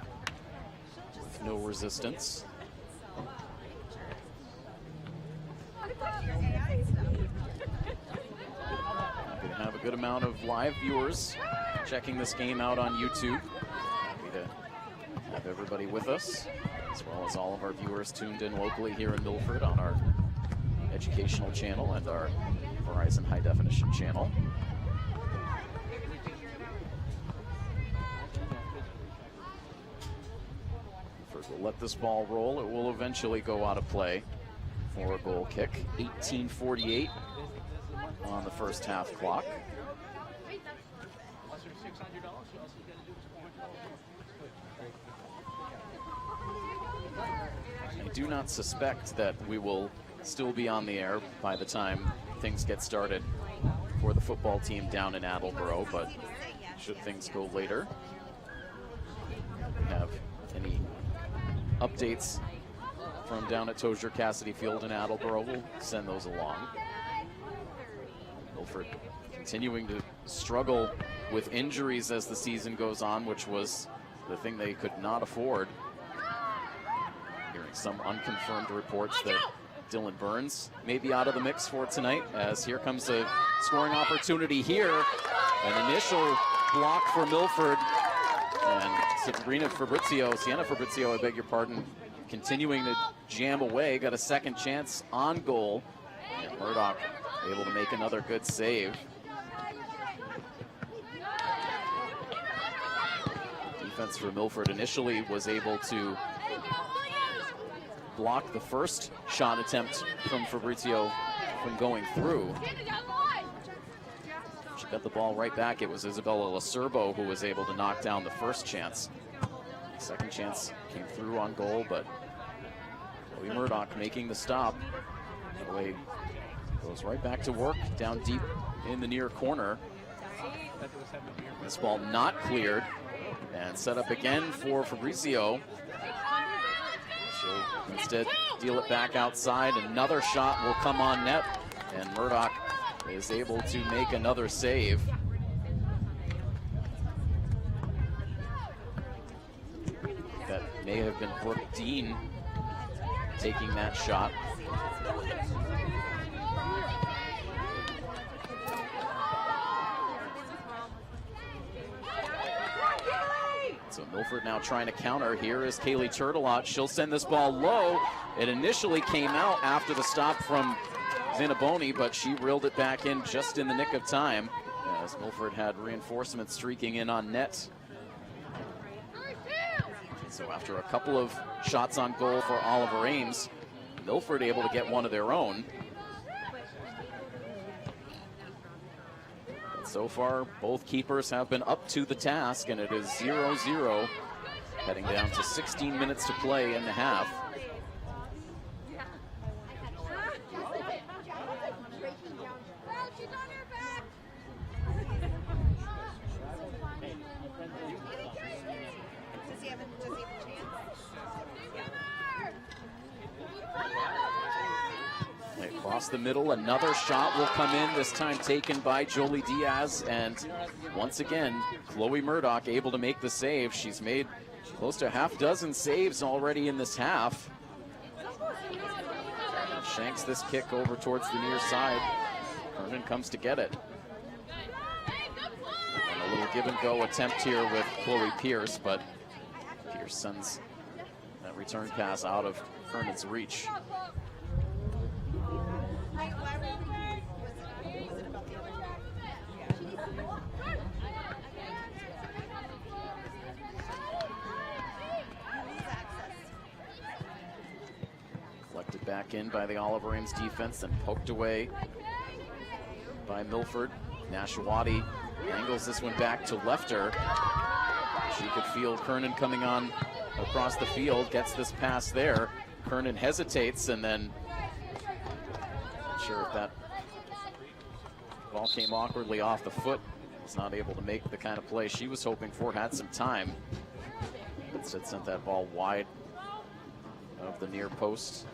S3: with no resistance. Happy to have a good amount of live viewers checking this game out on YouTube. Happy to have everybody with us, as well as all of our viewers tuned in locally here in Milford on our educational channel and our Verizon High Definition channel. We'll let this ball roll. It will eventually go out of play for a goal kick. 18:48 on the first half clock. I do not suspect that we will still be on the air by the time things get started for the football team down in Attleboro, but should things go later, if we have any updates from down at Tozier Cassidy Field in Attleboro, we'll send those along. Milford continuing to struggle with injuries as the season goes on, which was the thing they could not afford. Hearing some unconfirmed reports that Dylan Burns may be out of the mix for tonight, as here comes a scoring opportunity here. An initial block for Milford, and Sienna Fabrizio, I beg your pardon, continuing to jam away, got a second chance on goal, and Murdoch able to make another good save. Defense for Milford initially was able to block the first shot attempt from Fabrizio from going through. She got the ball right back. It was Isabella Lacerbo who was able to knock down the first chance. Second chance came through on goal, but Chloe Murdoch making the stop. Away goes right back to work down deep in the near corner. This ball not cleared, and set up again for Fabrizio. She'll instead deal it back outside. Another shot will come on net, and Murdoch is able to make another save. That may have been Brooke Dean taking that shot. So Milford now trying to counter. Here is Kaylee Turtelot. She'll send this ball low. It initially came out after the stop from Zinaboni, but she reeled it back in just in the nick of time, as Milford had reinforcements streaking in on net. So after a couple of shots on goal for Oliver Ames, Milford able to get one of their own. So far, both keepers have been up to the task, and it is 0-0, heading down to 16 minutes to play in the half. Across the middle, another shot will come in, this time taken by Jolie Diaz, and once again, Chloe Murdoch able to make the save. She's made close to a half dozen saves already in this half. Shanks this kick over towards the near side. Herman comes to get it. And a little give and go attempt here with Chloe Pierce, but Pierce sends that return pass out of Herman's reach. Collected back in by the Oliver Ames defense and poked away by Milford. Nashawati angles this one back to Lefter. She could feel Kernan coming on across the field, gets this pass there. Kernan hesitates, and then not sure if that ball came awkwardly off the foot. Was not able to make the kind of play she was hoping for, had some time. Instead sent that ball wide of the near post.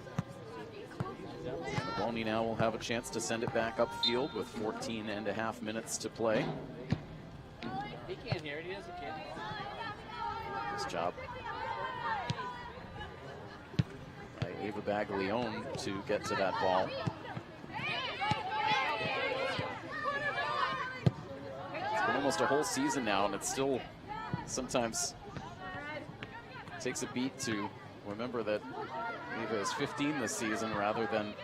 S3: Boney now will have a chance to send it back upfield with 14.5 minutes to play.
S2: He can't hear it, he doesn't care.
S3: Nice job by Ava Baglione to get to that ball. It's been almost a whole season now, and it's still sometimes takes a beat to remember that Ava is 15 this season rather than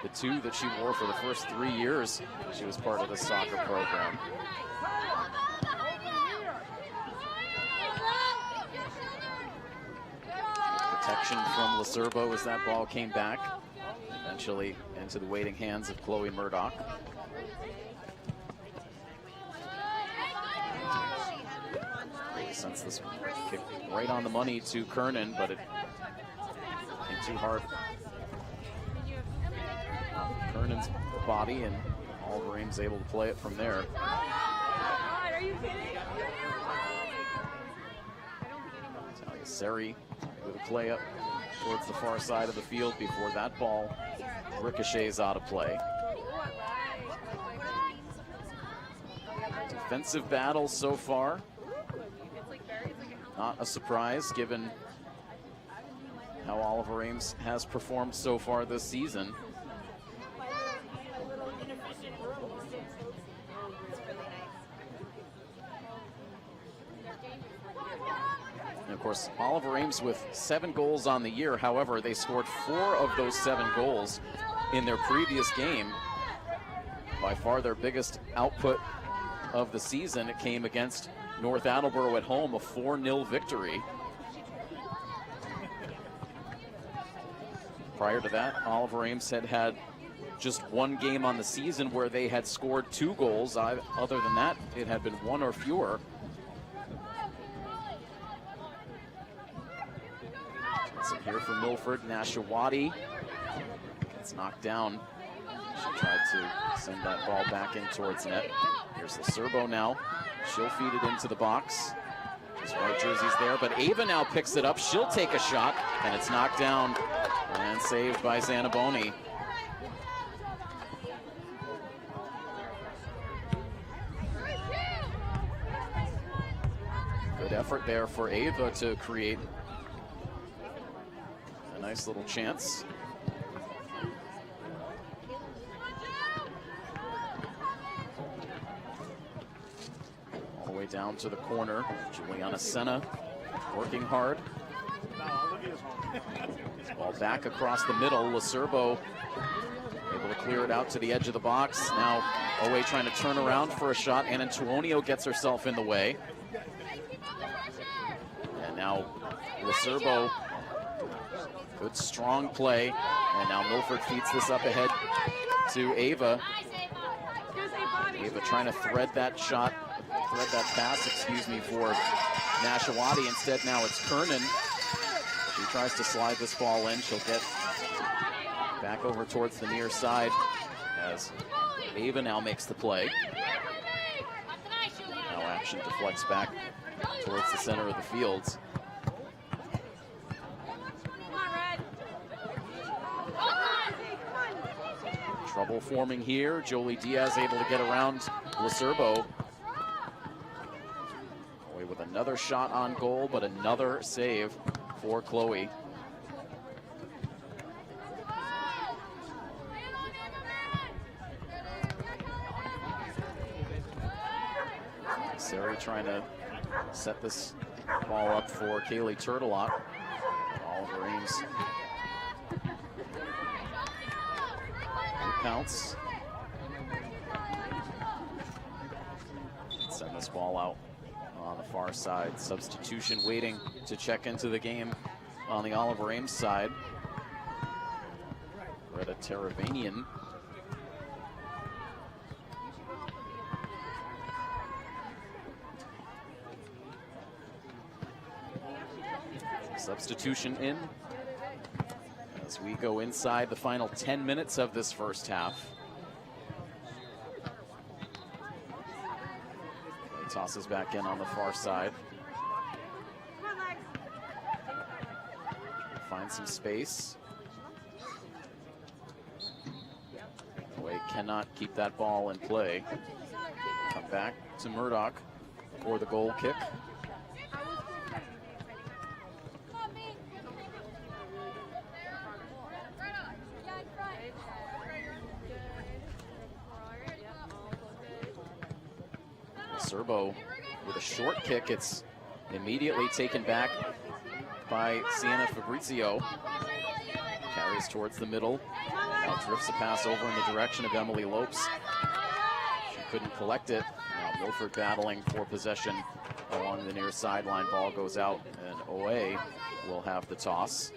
S3: the 2 that she wore for the first 3 years she was part of the soccer program. Protection from Lacerbo as that ball came back, eventually into the waiting hands of Chloe Murdoch. Sends this kick right on the money to Kernan, but it came too hard. Kernan's body, and Oliver Ames able to play it from there.
S4: Are you kidding?
S3: Talia Seri with a play up towards the far side of the field before that ball ricochets out of play. Defensive battle so far. Not a surprise given how Oliver Ames has performed so far this season. And of course, Oliver Ames with 7 goals on the year. However, they scored 4 of those 7 goals in their previous game. By far their biggest output of the season. It came against North Attleboro at home, a 4-0 victory. Prior to that, Oliver Ames had had just 1 game on the season where they had scored 2 goals. Other than that, it had been 1 or fewer. So here for Milford, Nashawati gets knocked down. She tried to send that ball back in towards net. Here's Lacerbo now. She'll feed it into the box. Just white jerseys there, but Ava now picks it up. She'll take a shot, and it's knocked down and saved by Zanaboni. Good effort there for Ava to create a nice little chance. Down to the corner, Juliana Senna working hard. Ball back across the middle. Lacerbo able to clear it out to the edge of the box. Now Owe trying to turn around for a shot, and Antonio gets herself in the way. And now Lacerbo, good strong play, and now Milford feeds this up ahead to Ava. Ava trying to thread that pass, excuse me, for Nashawati. Instead, now it's Kernan. She tries to slide this ball in. She'll get back over towards the near side as Ava now makes the play. Now action deflects back towards the center of the field. Trouble forming here. Jolie Diaz able to get around Lacerbo. With another shot on goal, but another save for Chloe. Sari trying to set this ball up for Kaylee Turtelot. Oliver Ames. Counts. Send this ball out on the far side. Substitution waiting to check into the game on the Oliver Ames side. Greta Teravanian. Substitution in as we go inside the final 10 minutes of this first half. Tosses back in on the far side. Find some space. cannot keep that ball in play. Come back to Murdoch for the goal kick. Serbo with a short kick. It's immediately taken back by Sienna Fabrizio. Carries towards the middle. Now drifts a pass over in the direction of Emily Lopes. She couldn't collect it. Now Milford battling for possession along the near sideline. Ball goes out, and OA will have the toss.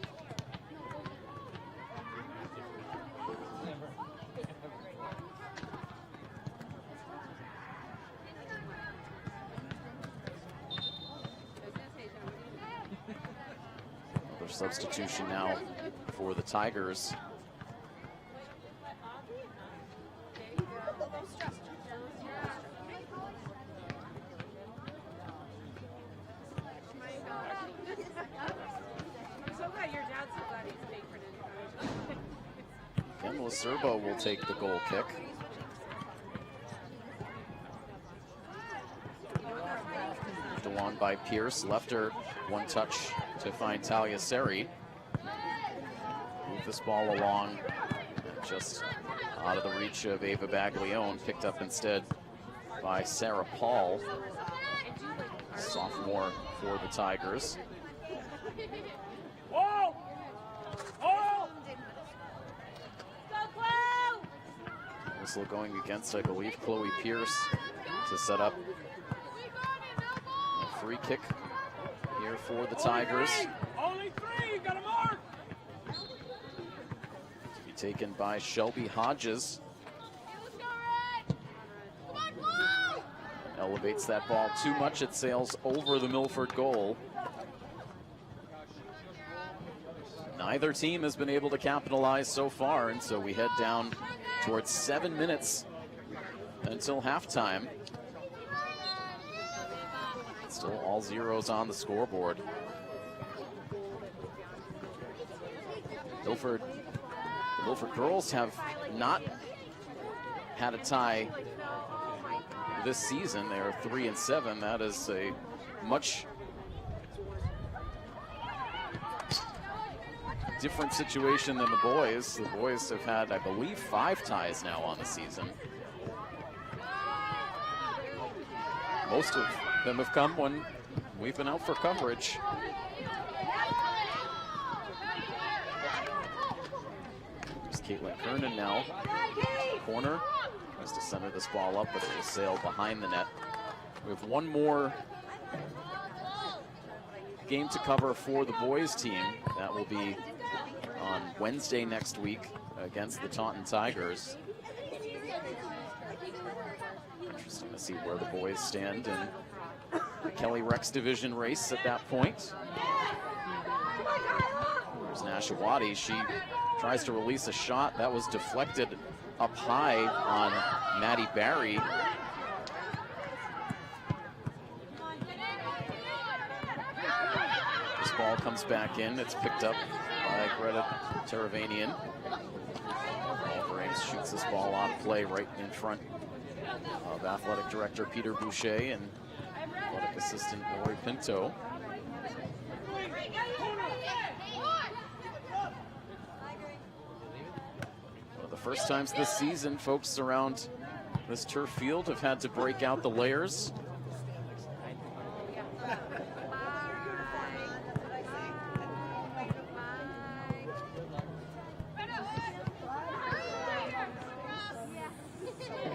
S3: Another substitution now for the Tigers. Again, Serbo will take the goal kick. Moved along by Pierce, left her one touch to find Talia Seri. Move this ball along, just out of the reach of Ava Baglione, picked up instead by Sarah Paul, sophomore for the Tigers. Whistle going against, I believe, Chloe Pierce to set up a free kick here for the Tigers.
S2: Only three, got a mark.
S3: To be taken by Shelby Hodges. Elevates that ball too much, it sails over the Milford goal. Neither team has been able to capitalize so far, and so we head down towards 7 minutes until halftime. Still all zeros on the scoreboard. The Milford girls have not had a tie this season. They are 3-7. That is a much different situation than the boys. The boys have had, I believe, 5 ties now on the season. Most of them have come when we've been out for coverage. There's Caitlin Kernan now. Corner. Tries to center this ball up, but it will sail behind the net. We have one more game to cover for the boys team. That will be on Wednesday next week against the Taunton Tigers. Interesting to see where the boys stand in the Kelly Rex division race at that point. There's Nashawati. She tries to release a shot that was deflected up high on Maddie Barry. This ball comes back in. It's picked up by Greta Teravanian. Oliver Ames shoots this ball on play right in front of athletic director Peter Boucher and athletic assistant Lori Pinto. One of the first times this season, folks around this turf field have had to break out the layers.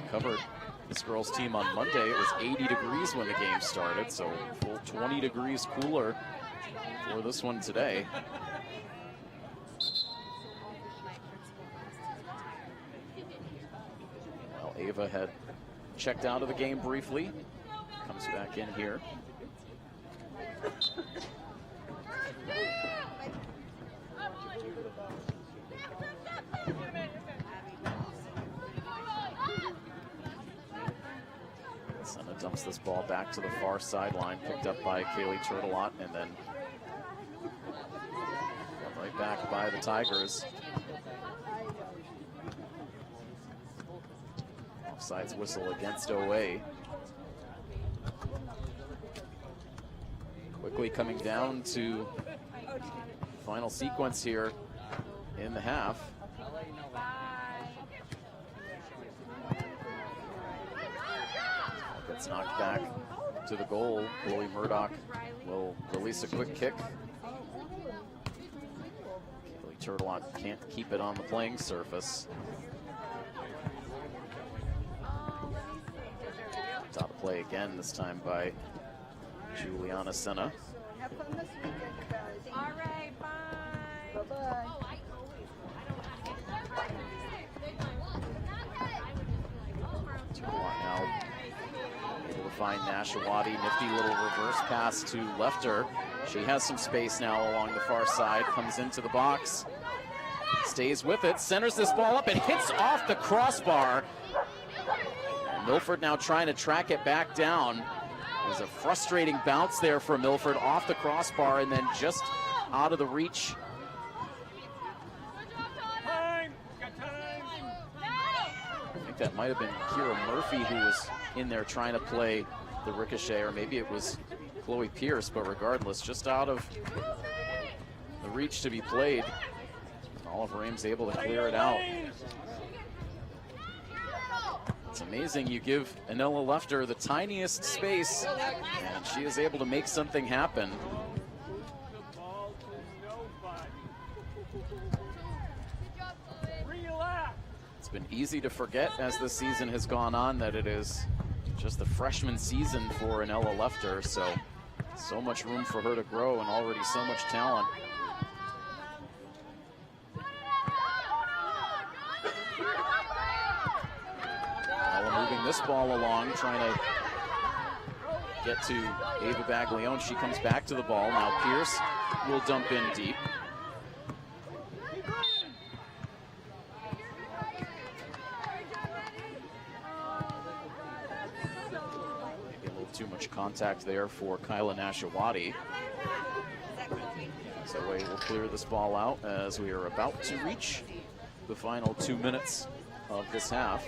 S3: Covered this girls team on Monday. It was 80 degrees when the game started, so full 20 degrees cooler for this one today. Well, Ava had checked out of the game briefly, comes back in here. Senna dumps this ball back to the far sideline, picked up by Kaylee Turtelot, and then right back by the Tigers. Offsides whistle against OA. Quickly coming down to final sequence here in the half. Gets knocked back to the goal. Chloe Murdoch will release a quick kick. Kaylee Turtelot can't keep it on the playing surface. Top of play again, this time by Juliana Senna.
S4: Have fun this weekend, you guys. All right, bye. Bye-bye.
S3: Turtelot now able to find Nashawati. Nifty little reverse pass to Lefter. She has some space now along the far side. Comes into the box. Stays with it. Centers this ball up and hits off the crossbar. Milford now trying to track it back down. There's a frustrating bounce there for Milford off the crossbar and then just out of the reach. I think that might have been Kira Murphy who was in there trying to play the ricochet, or maybe it was Chloe Pierce, but regardless, just out of the reach to be played. Oliver Ames able to clear it out. It's amazing, you give Anella Lefter the tiniest space and she is able to make something happen. It's been easy to forget as the season has gone on that it is just the freshman season for Anella Lefter, so much room for her to grow and already so much talent. Moving this ball along, trying to get to Ava Baglione. She comes back to the ball. Now Pierce will dump in deep. Maybe a little too much contact there for Kyla Nashawati. So OA will clear this ball out as we are about to reach the final 2 minutes of this half.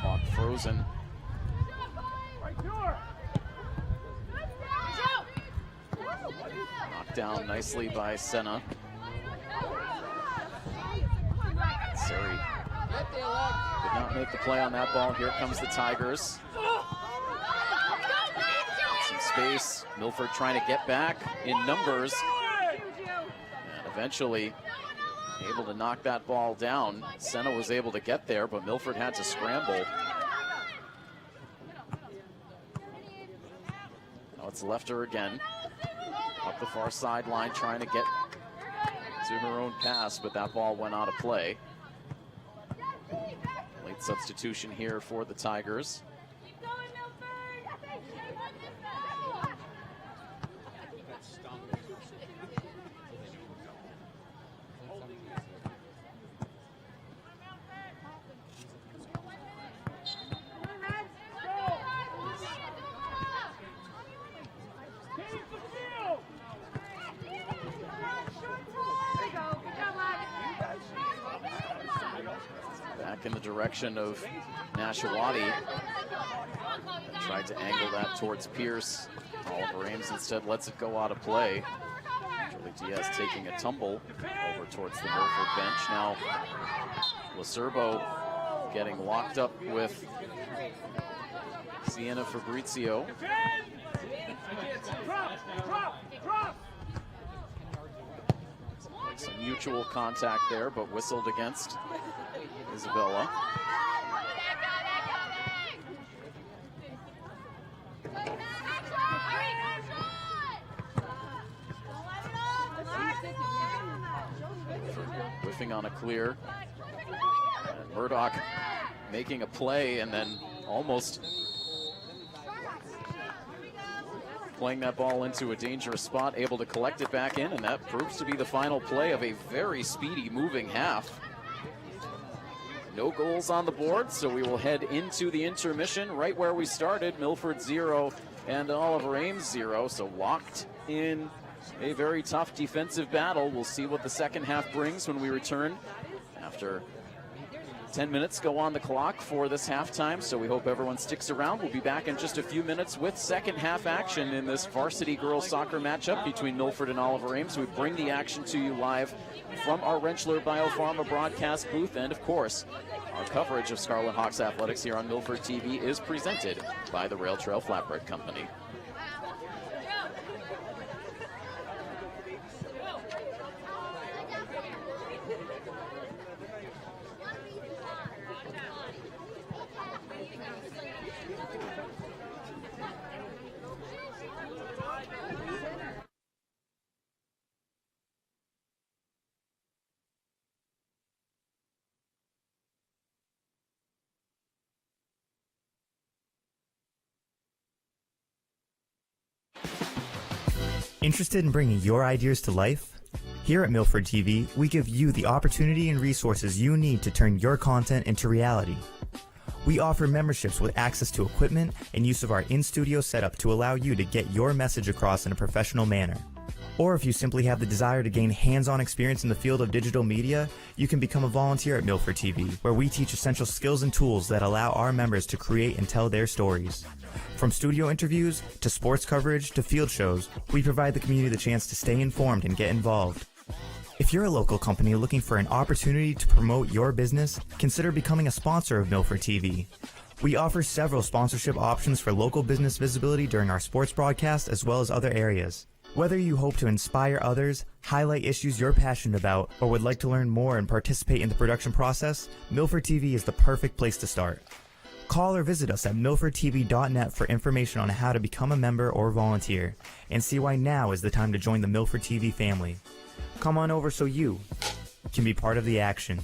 S3: Clock frozen. Knocked down nicely by Senna. Sari did not make the play on that ball. Here comes the Tigers. Some space. Milford trying to get back in numbers. And eventually able to knock that ball down. Senna was able to get there, but Milford had to scramble. Now it's Lefter again. Up the far sideline, trying to get to her own pass, but that ball went out of play. Late substitution here for the Tigers. Back in the direction of Nashawati. Tried to angle that towards Pierce. Oliver Ames instead lets it go out of play. Julie Diaz taking a tumble over towards the Milford bench. Now Lacerbo getting locked up with Sienna Fabrizio. Some mutual contact there, but whistled against Isabella. Whiffing on a clear. And Murdoch making a play and then almost playing that ball into a dangerous spot, able to collect it back in, and that proves to be the final play of a very speedy moving half. No goals on the board, so we will head into the intermission right where we started. Milford 0 and Oliver Ames 0, so locked in a very tough defensive battle. We'll see what the second half brings when we return after 10 minutes go on the clock for this halftime, so we hope everyone sticks around. We'll be back in just a few minutes with second half action in this varsity girls soccer matchup between Milford and Oliver Ames. We bring the action to you live from our Rentschler Biopharma broadcast booth, and of course, our coverage of Scarlet Hawks athletics here on Milford TV is presented by the Rail Trail Flatbread Company.
S1: Interested in bringing your ideas to life? Here at Milford TV, we give you the opportunity and resources you need to turn your content into reality. We offer memberships with access to equipment and use of our in-studio setup to allow you to get your message across in a professional manner. Or if you simply have the desire to gain hands-on experience in the field of digital media, you can become a volunteer at Milford TV, where we teach essential skills and tools that allow our members to create and tell their stories. From studio interviews, to sports coverage, to field shows, we provide the community the chance to stay informed and get involved. If you're a local company looking for an opportunity to promote your business, consider becoming a sponsor of Milford TV. We offer several sponsorship options for local business visibility during our sports broadcast as well as other areas. Whether you hope to inspire others, highlight issues you're passionate about, or would like to learn more and participate in the production process, Milford TV is the perfect place to start. Call or visit us at milfordtv.net for information on how to become a member or volunteer, and see why now is the time to join the Milford TV family. Come on over so you can be part of the action.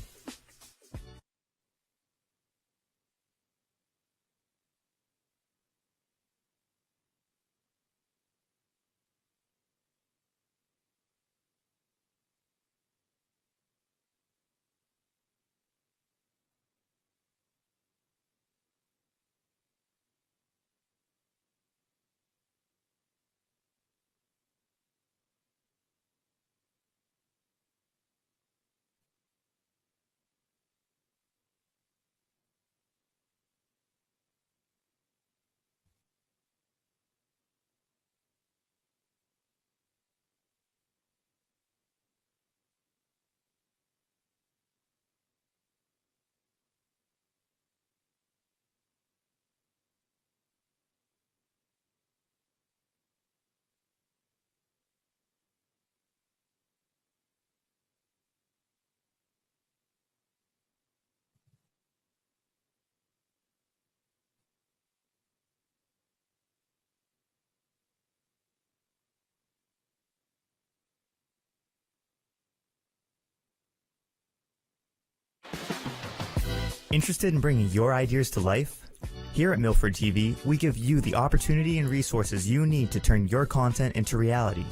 S1: Interested in bringing your ideas to life? Here at Milford TV, we give you the opportunity and resources you need to turn your content into reality.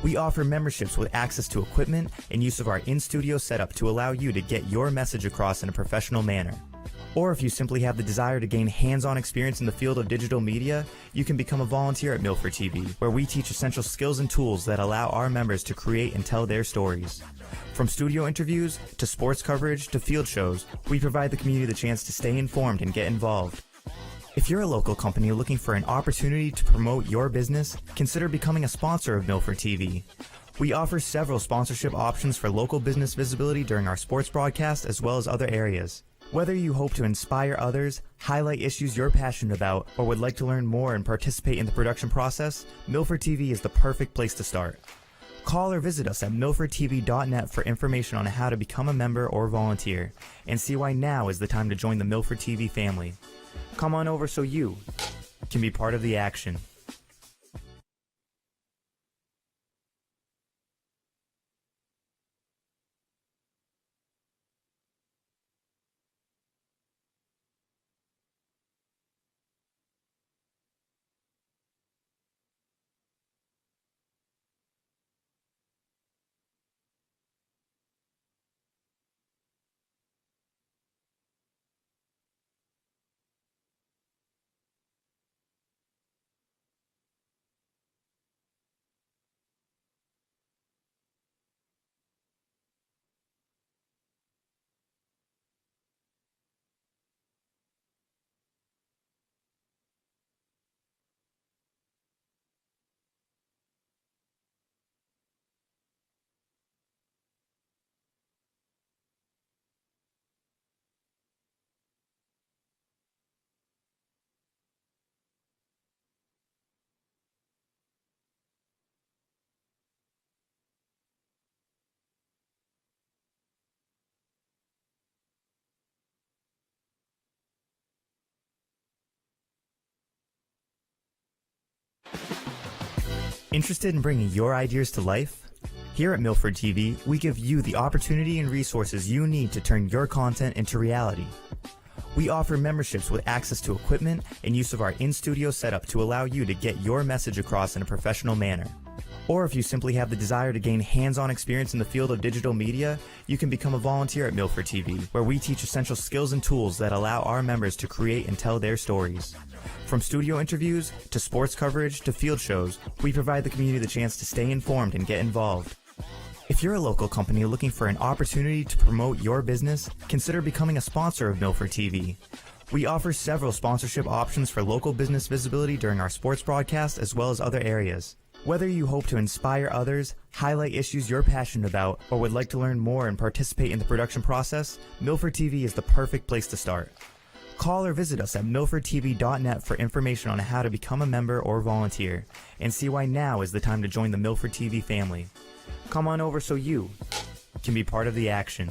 S1: We offer memberships with access to equipment and use of our in-studio setup to allow you to get your message across in a professional manner. Or if you simply have the desire to gain hands-on experience in the field of digital media, you can become a volunteer at Milford TV, where we teach essential skills and tools that allow our members to create and tell their stories. From studio interviews, to sports coverage, to field shows, we provide the community the chance to stay informed and get involved. If you're a local company looking for an opportunity to promote your business, consider becoming a sponsor of Milford TV. We offer several sponsorship options for local business visibility during our sports broadcast as well as other areas. Whether you hope to inspire others, highlight issues you're passionate about, or would like to learn more and participate in the production process, Milford TV is the perfect place to start. Call or visit us at milfordtv.net for information on how to become a member or volunteer, and see why now is the time to join the Milford TV family. Come on over so you can be part of the action. Interested in bringing your ideas to life? Here at Milford TV, we give you the opportunity and resources you need to turn your content into reality. We offer memberships with access to equipment and use of our in-studio setup to allow you to get your message across in a professional manner. Or if you simply have the desire to gain hands-on experience in the field of digital media, you can become a volunteer at Milford TV, where we teach essential skills and tools that allow our members to create and tell their stories. From studio interviews, to sports coverage, to field shows, we provide the community the chance to stay informed and get involved. If you're a local company looking for an opportunity to promote your business, consider becoming a sponsor of Milford TV. We offer several sponsorship options for local business visibility during our sports broadcast as well as other areas. Whether you hope to inspire others, highlight issues you're passionate about, or would like to learn more and participate in the production process, Milford TV is the perfect place to start. Call or visit us at milfordtv.net for information on how to become a member or volunteer, and see why now is the time to join the Milford TV family. Come on over so you can be part of the action.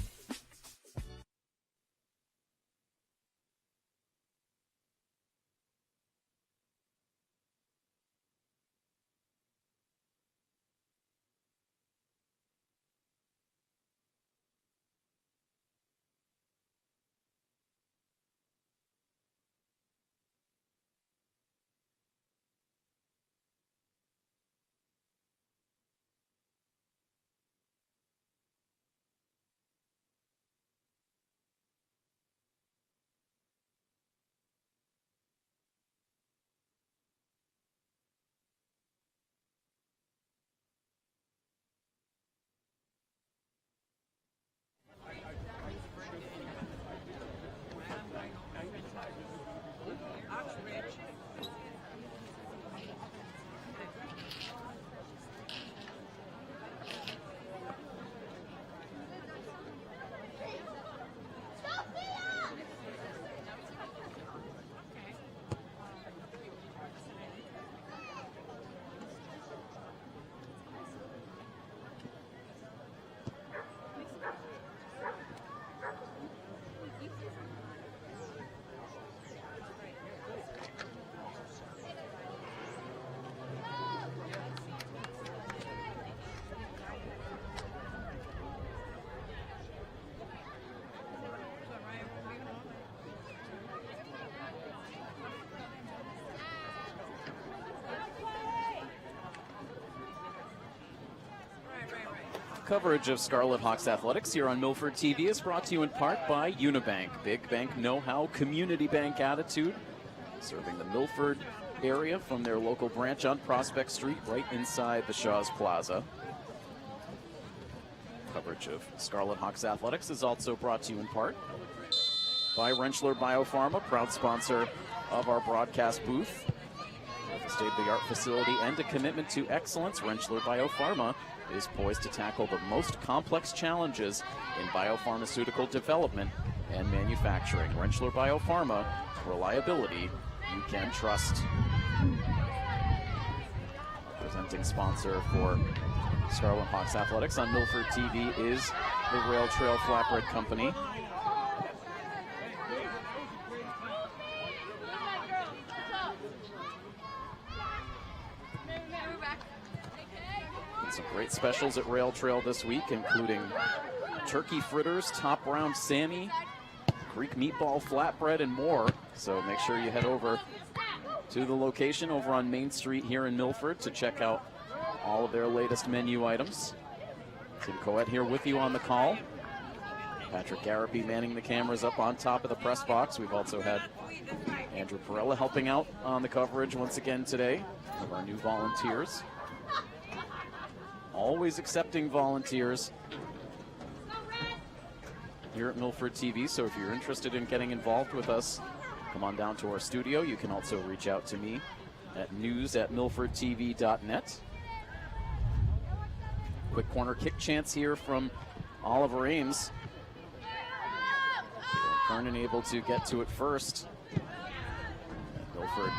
S3: Coverage of Scarlet Hawks athletics here on Milford TV is brought to you in part by Unibank. Big bank know-how, community bank attitude, serving the Milford area from their local branch on Prospect Street, right inside the Shaw's Plaza. Coverage of Scarlet Hawks athletics is also brought to you in part by Rentschler Biopharma, proud sponsor of our broadcast booth. With a state-of-the-art facility and a commitment to excellence, Rentschler Biopharma is poised to tackle the most complex challenges in biopharmaceutical development and manufacturing. Rentschler Biopharma, reliability you can trust. Presenting sponsor for Scarlet Hawks athletics on Milford TV is the Rail Trail Flatbread Company. Some great specials at Rail Trail this week, including turkey fritters, top round Sammy, Greek meatball flatbread, and more. So make sure you head over to the location over on Main Street here in Milford to check out all of their latest menu items. Tim Coet here with you on the call. Patrick Garapi manning the cameras up on top of the press box. We've also had Andrew Perella helping out on the coverage once again today of our new volunteers. Always accepting volunteers here at Milford TV. So if you're interested in getting involved with us, come on down to our studio. You can also reach out to me at news@milfordtv.net. Quick corner kick chance here from Oliver Ames. Kernan able to get to it first. And Milford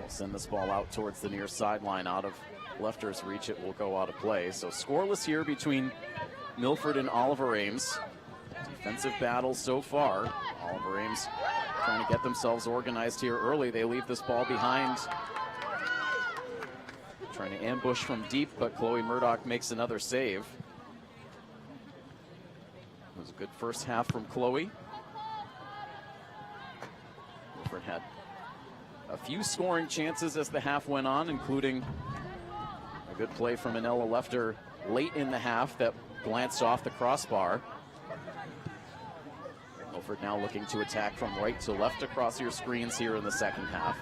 S3: will send this ball out towards the near sideline. Out of Lefter's reach, it will go out of play. So scoreless here between Milford and Oliver Ames. Defensive battle so far. Oliver Ames trying to get themselves organized here early. They leave this ball behind Trying to ambush from deep, but Chloe Murdoch makes another save. It was a good first half from Chloe. Milford had a few scoring chances as the half went on, including a good play from Anella Lefter late in the half that glanced off the crossbar. Milford now looking to attack from right to left across your screens here in the second half.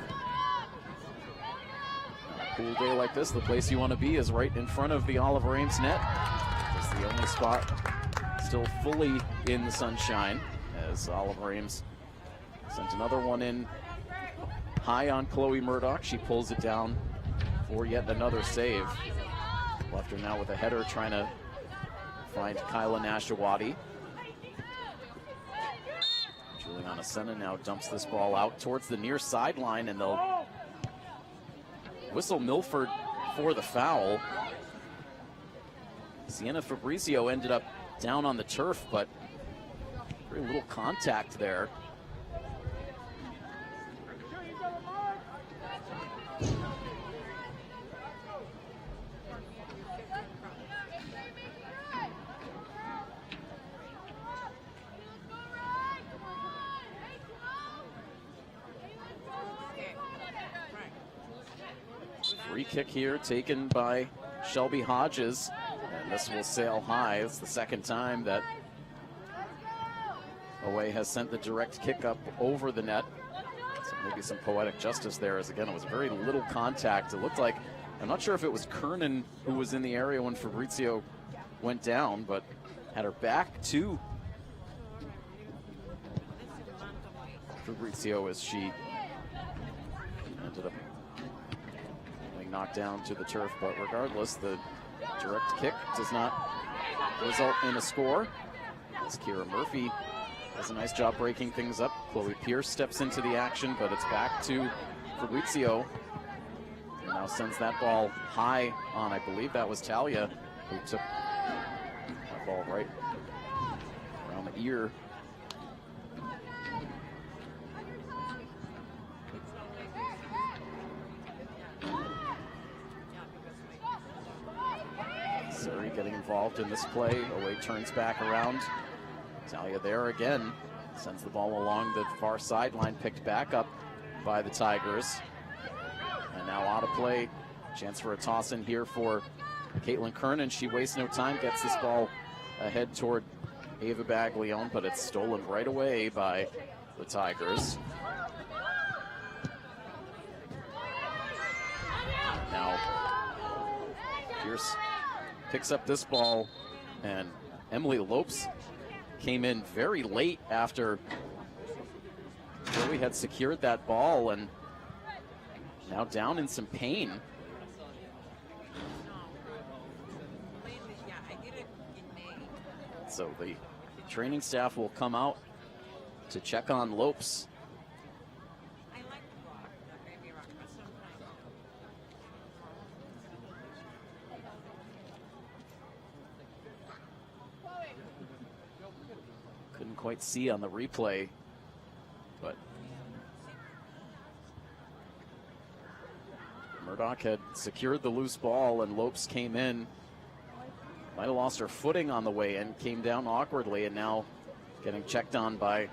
S3: On a cool day like this, the place you want to be is right in front of the Oliver Ames net. It's the only spot still fully in the sunshine, as Oliver Ames sent another one in high on Chloe Murdoch. She pulls it down for yet another save. Lefter now with a header trying to find Kyla Nashawati. Juliana Senna now dumps this ball out towards the near sideline, and they'll whistle Milford for the foul. Sienna Fabrizio ended up down on the turf, but very little contact there. Free kick here taken by Shelby Hodges, and this will sail high. It's the second time that Away has sent the direct kick up over the net. So maybe some poetic justice there, as again, it was very little contact. It looked like, I'm not sure if it was Kernan who was in the area when Fabrizio went down, but had her back to Fabrizio as she ended up being knocked down to the turf. But regardless, the direct kick does not result in a score, as Kira Murphy does a nice job breaking things up. Chloe Pierce steps into the action, but it's back to Fabrizio, and now sends that ball high on, I believe that was Talia, who took that ball right around the ear. Surrey getting involved in this play. Away turns back around. Talia there again, sends the ball along the far sideline, picked back up by the Tigers. And now out of play, chance for a toss in here for Caitlin Kernan. She wastes no time, gets this ball ahead toward Ava Baglione, but it's stolen right away by the Tigers. Now Pierce picks up this ball, and Emily Lopes came in very late after Chloe had secured that ball, and now down in some pain. So the training staff will come out to check on Lopes. Couldn't quite see on the replay, but Murdoch had secured the loose ball, and Lopes came in. Might have lost her footing on the way in, came down awkwardly, and now getting checked on by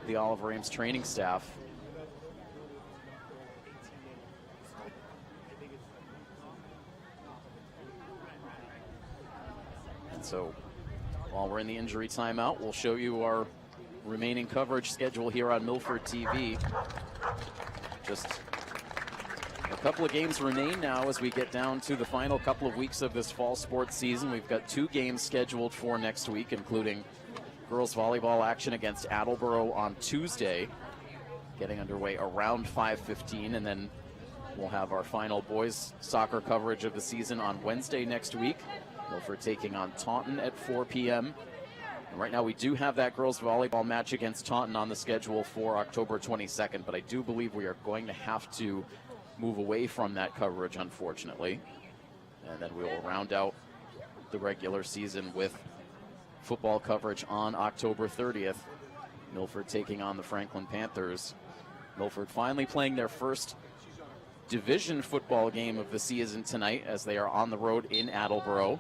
S3: the Oliver Ames training staff. And so, while we're in the injury timeout, we'll show you our remaining coverage schedule here on Milford TV. Just a couple of games remain now as we get down to the final couple of weeks of this fall sports season. We've got 2 games scheduled for next week, including girls volleyball action against Attleboro on Tuesday, getting underway around 5:15, and then we'll have our final boys soccer coverage of the season on Wednesday next week. Milford taking on Taunton at 4 p.m. And right now we do have that girls volleyball match against Taunton on the schedule for October 22nd, but I do believe we are going to have to move away from that coverage, unfortunately. And then we will round out the regular season with football coverage on October 30th. Milford taking on the Franklin Panthers. Milford finally playing their first division football game of the season tonight as they are on the road in Attleboro.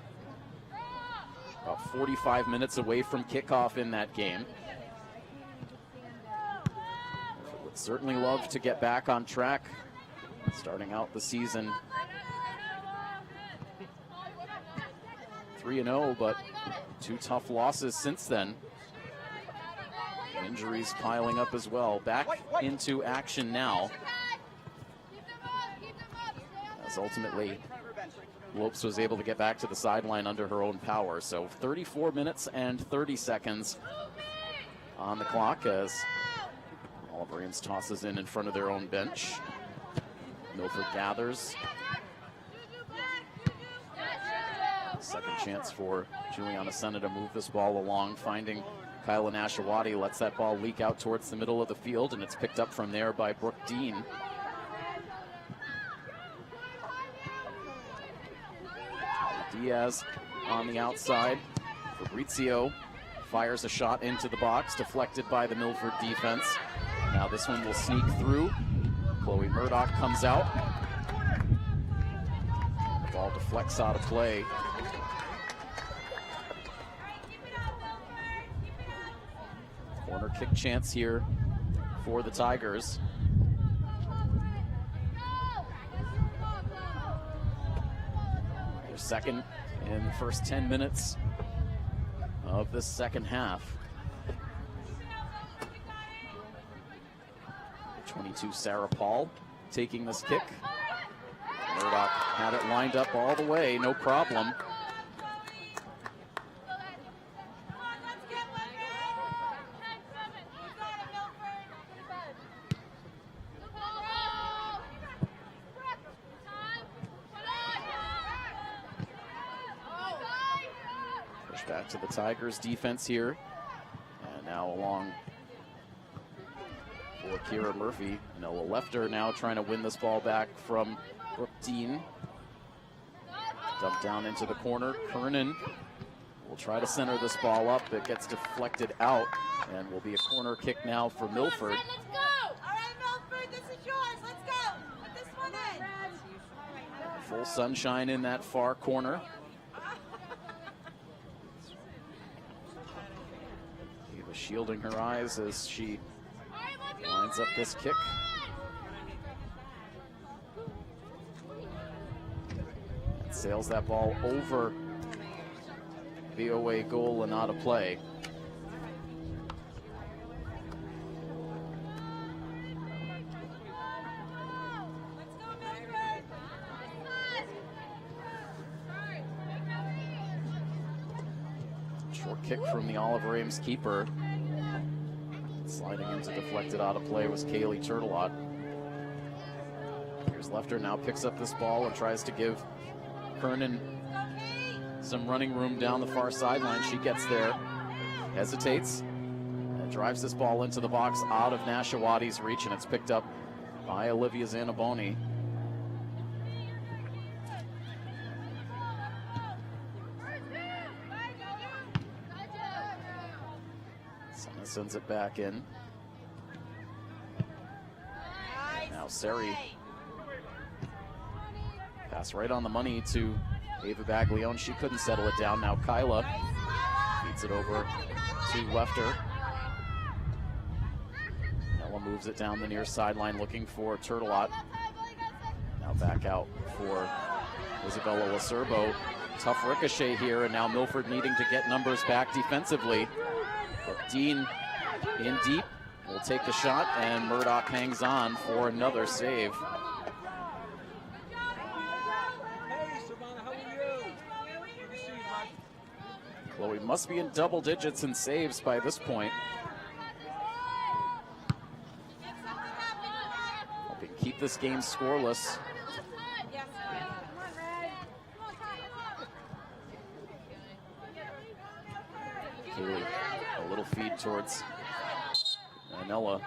S3: About 45 minutes away from kickoff in that game. Would certainly love to get back on track starting out the season 3-0, but 2 tough losses since then. Injuries piling up as well. Back into action now, as ultimately Lopes was able to get back to the sideline under her own power. So 34 minutes and 30 seconds on the clock as Oliver Ames tosses in front of their own bench. Milford gathers. Second chance for Juliana Senna to move this ball along, finding Kyla Nashawati, lets that ball leak out towards the middle of the field, and it's picked up from there by Brooke Dean. Diaz on the outside. Fabrizio fires a shot into the box, deflected by the Milford defense. Now this one will sneak through. Chloe Murdoch comes out. The ball deflects out of play. Corner kick chance here for the Tigers. Their second in the first 10 minutes of this second half. 22 Sarah Paul taking this kick. Murdoch had it lined up all the way, no problem. Push back to the Tigers defense here. And now along for Kira Murphy. Noah Lefter now trying to win this ball back from Brooke Dean. Dumped down into the corner. Kernan will try to center this ball up. It gets deflected out and will be a corner kick now for Milford.
S4: Let's go! All right, Milford, this is yours. Let's go. Put this one in.
S3: Full sunshine in that far corner. Eva shielding her eyes as she lines up this kick. And sails that ball over VOA goal and out of play. Short kick from the Oliver Ames keeper. Sliding into deflected out of play was Kaylee Turtelot. Here's Lefter, now picks up this ball and tries to give Kernan some running room down the far sideline. She gets there, hesitates, and drives this ball into the box out of Nashawati's reach, and it's picked up by Olivia Zanaboni. Sends it back in. Now Seri. Pass right on the money to Ava Baglione. She couldn't settle it down. Now Kyla feeds it over to Lefter. Ella moves it down the near sideline looking for Turtelot. Now back out for Isabella Lacerbo. Tough ricochet here, and now Milford needing to get numbers back defensively. But Dean in deep will take the shot, and Murdoch hangs on for another save. Chloe must be in double digits in saves by this point. Hoping to keep this game scoreless. Kaylee, a little feed towards Anella.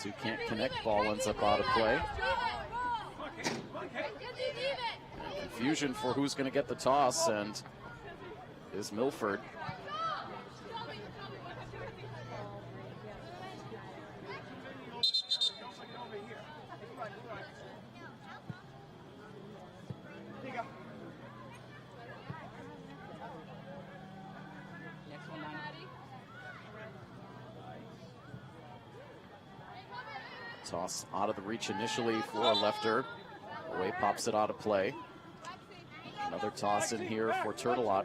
S3: Two can't connect, ball ends up out of play. And confusion for who's going to get the toss, and is Milford. Toss out of the reach initially for Lefter. Away pops it out of play. Another toss in here for Turtelot.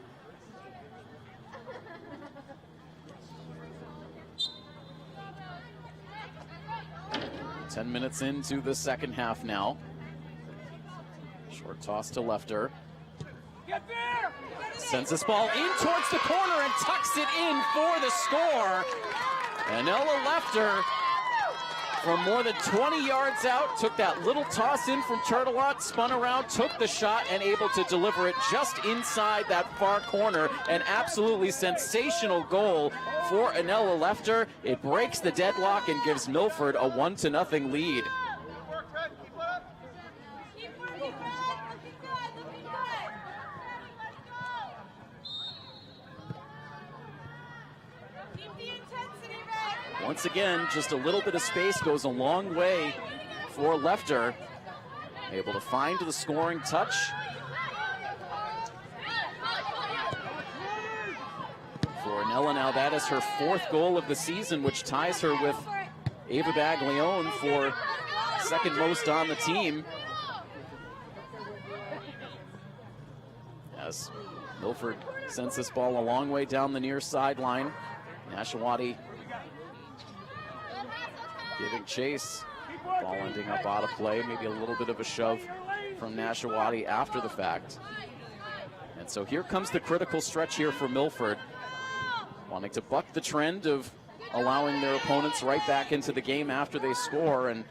S3: 10 minutes into the second half now. Short toss to Lefter. Sends this ball in towards the corner and tucks it in for the score. And Ella Lefter, from more than 20 yards out, took that little toss in from Turtelot, spun around, took the shot, and able to deliver it just inside that far corner. An absolutely sensational goal for Anella Lefter. It breaks the deadlock and gives Milford a 1-0 lead. Once again, just a little bit of space goes a long way for Lefter. Able to find the scoring touch. For Nella now, that is her 4th goal of the season, which ties her with Ava Baglione for second most on the team. As Milford sends this ball a long way down the near sideline. Nashawati giving chase. Ball ending up out of play. Maybe a little bit of a shove from Nashawati after the fact. And so here comes the critical stretch here for Milford. Wanting to buck the trend of allowing their opponents right back into the game after they score. And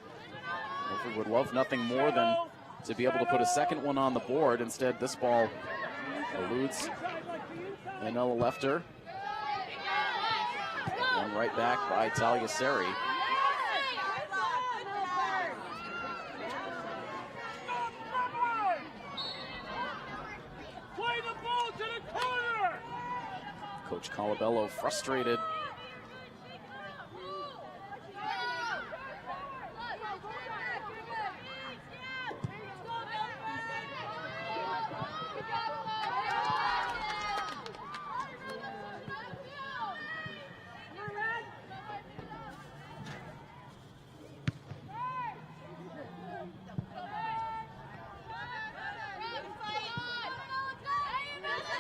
S3: Milford would love nothing more than to be able to put a second one on the board. Instead, this ball eludes Anella Lefter. One right back by Talia Seri. Coach Colabello frustrated.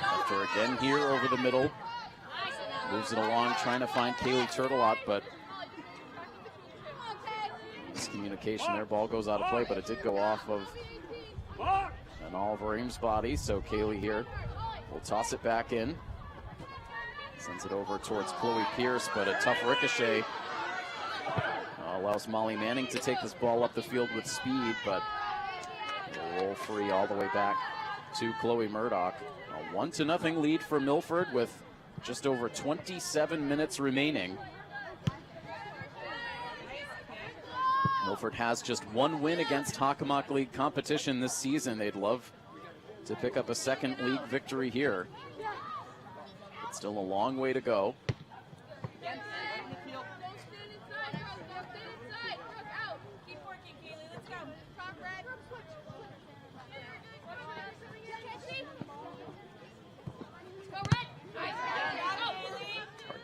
S3: After again here over the middle. Moves it along, trying to find Kaylee Turtelot, but miscommunication there. Ball goes out of play, but it did go off of an Oliver Ames body. So Kaylee here will toss it back in. Sends it over towards Chloe Pierce, but a tough ricochet allows Molly Manning to take this ball up the field with speed, but it'll roll free all the way back to Chloe Murdoch. A 1-0 lead for Milford with just over 27 minutes remaining. Milford has just one win against Hockomock League competition this season. They'd love to pick up a second league victory here. But still a long way to go.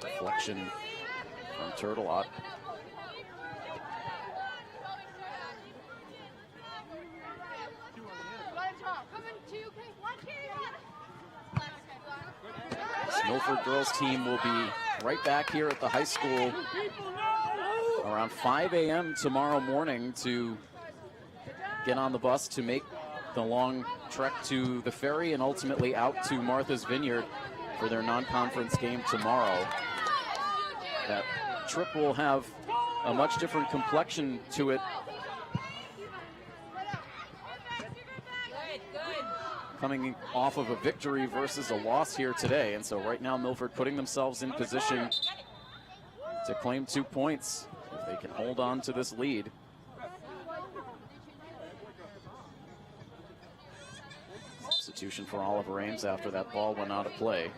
S3: Deflection from Turtelot. This Milford girls team will be right back here at the high school around 5 a.m. tomorrow morning to get on the bus to make the long trek to the ferry and ultimately out to Martha's Vineyard for their non-conference game tomorrow. That trip will have a much different complexion to it. Coming off of a victory versus a loss here today. And so right now Milford putting themselves in position to claim 2 points if they can hold on to this lead. Substitution for Oliver Ames after that ball went out of play.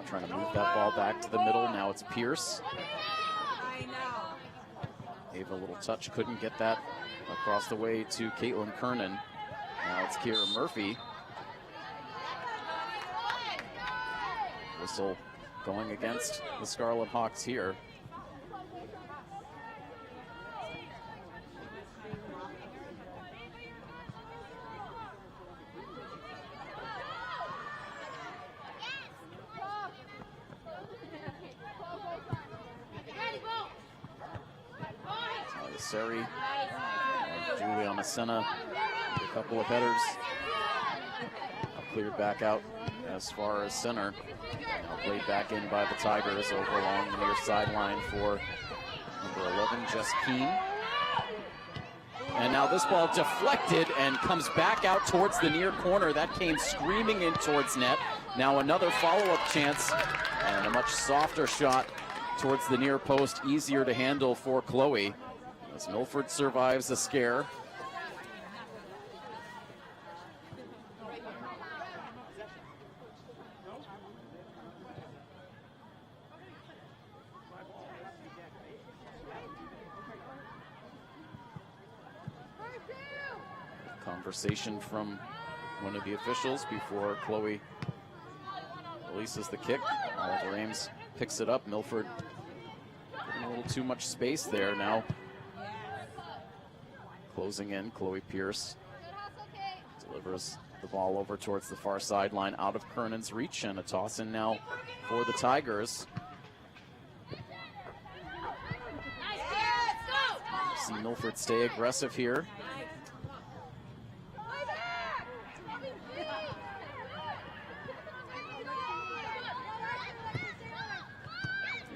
S3: Trying to move that ball back to the middle. Now it's Pierce. Ava, a little touch, couldn't get that Across the way to Caitlin Kernan. Now it's Kira Murphy. Whistle going against the Scarlet Hawks here. Sari, Juliana Senna, a couple of headers. Cleared back out as far as center. Now played back in by the Tigers over along the near sideline for number 11, Jess Keene. And now this ball deflected and comes back out towards the near corner. That came screaming in towards net. Now another follow-up chance and a much softer shot towards the near post, easier to handle for Chloe. As Milford survives a scare. Conversation from one of the officials before Chloe releases the kick. Oliver Ames picks it up. Milford getting a little too much space there now. Closing in, Chloe Pierce delivers the ball over towards the far sideline, out of Kernan's reach, and a toss in now for the Tigers. See Milford stay aggressive here.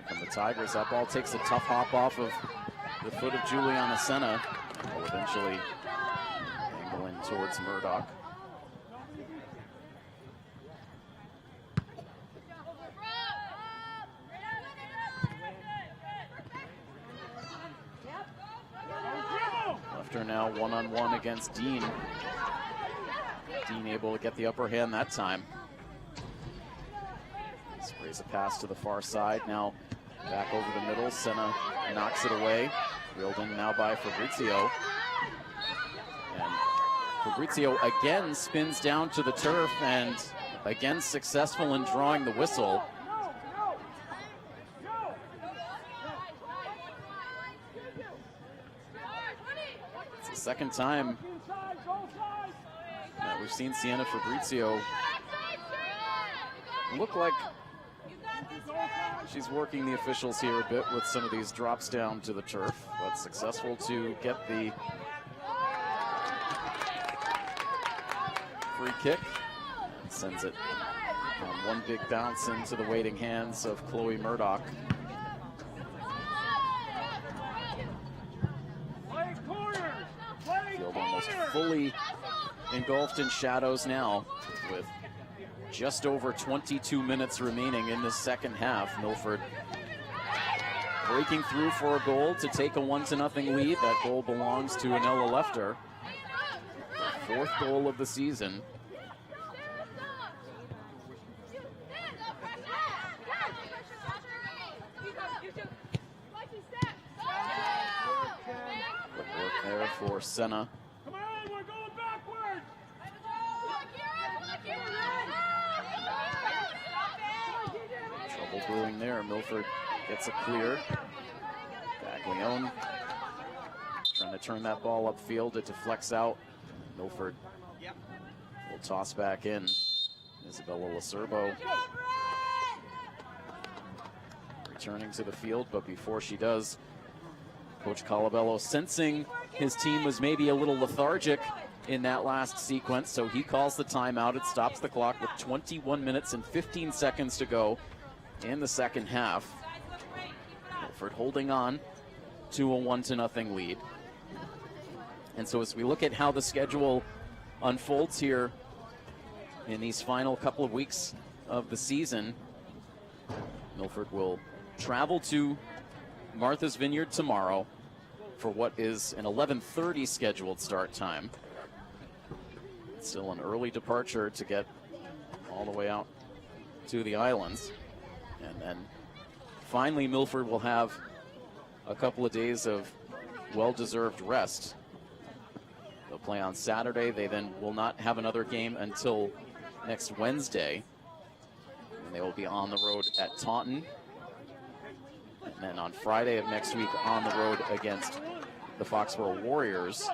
S3: From the Tigers, that ball takes a tough hop off of the foot of Juliana Senna. Will eventually angle in towards Murdoch. Left her now one-on-one against Dean. Dean able to get the upper hand that time. Sprays a pass to the far side. Now back over the middle. Senna knocks it away. Reeled in now by Fabrizio. And Fabrizio again spins down to the turf and again successful in drawing the whistle. It's the second time that we've seen Sienna Fabrizio look like she's working the officials here a bit with some of these drops down to the turf, but successful to get the free kick and sends it on one big bounce into the waiting hands of Chloe Murdoch. Field almost fully engulfed in shadows now with just over 22 minutes remaining in the second half. Milford breaking through for a goal to take a 1-0 lead. That goal belongs to Anella Lefter. The fourth goal of the season. Good work there for Senna. Trouble brewing there. Milford gets a clear. Baglione trying to turn that ball upfield. It deflects out. Milford will toss back in. Isabella Lacerbo returning to the field, but before she does, Coach Colabello sensing his team was maybe a little lethargic in that last sequence, so he calls the timeout. It stops the clock with 21 minutes and 15 seconds to go in the second half. Milford holding on to a 1-0 lead. And so as we look at how the schedule unfolds here in these final couple of weeks of the season, Milford will travel to Martha's Vineyard tomorrow for what is an 11:30 scheduled start time. Still an early departure to get all the way out to the islands. And then finally Milford will have a couple of days of well-deserved rest play on Saturday. They then will not have another game until next Wednesday. And they will be on the road at Taunton. And then on Friday of next week on the road against the Foxborough Warriors.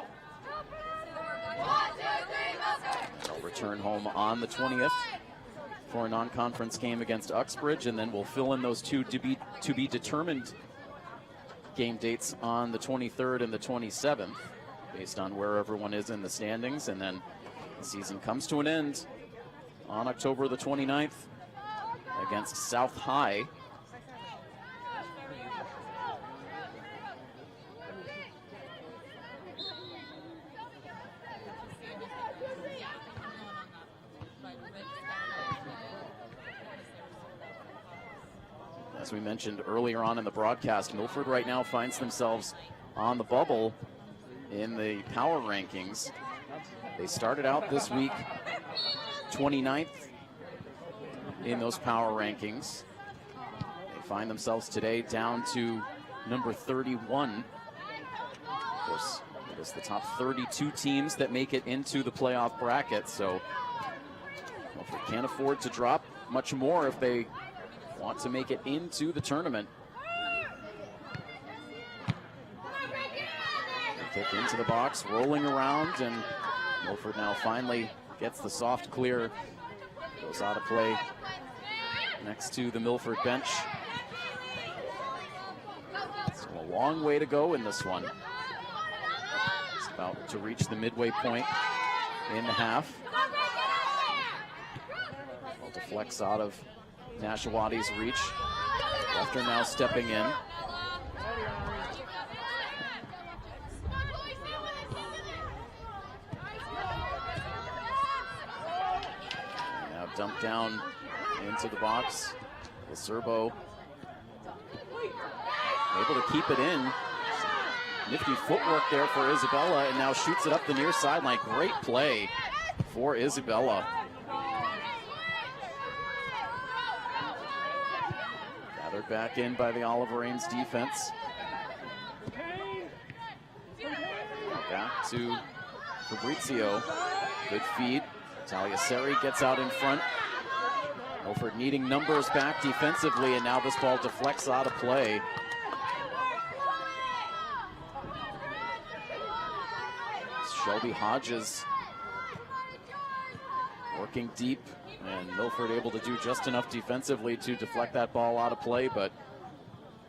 S3: They'll return home on the 20th for a non-conference game against Uxbridge, and then we'll fill in those two to be determined game dates on the 23rd and the 27th, based on where everyone is in the standings. And then the season comes to an end on October the 29th against South High. As we mentioned earlier on in the broadcast, Milford right now finds themselves on the bubble in the power rankings. They started out this week 29th in those power rankings. They find themselves today down to number 31. Of course, it is the top 32 teams that make it into the playoff bracket, so Milford can't afford to drop much more if they want to make it into the tournament. Kick into the box, rolling around, and Milford now finally gets the soft clear. Goes out of play next to the Milford bench. Still a long way to go in this one. It's about to reach the midway point in the half. Well, deflects out of Nashawati's reach. Lefter now stepping in. Now dumped down into the box. Lacerbo able to keep it in. Nifty footwork there for Isabella, and now shoots it up the near sideline. Great play for Isabella. Gathered back in by the Oliver Ames defense. Back to Fabrizio. Good feed. Talia Seri gets out in front. Milford needing numbers back defensively, and now this ball deflects out of play. Shelby Hodges working deep, and Milford able to do just enough defensively to deflect that ball out of play, but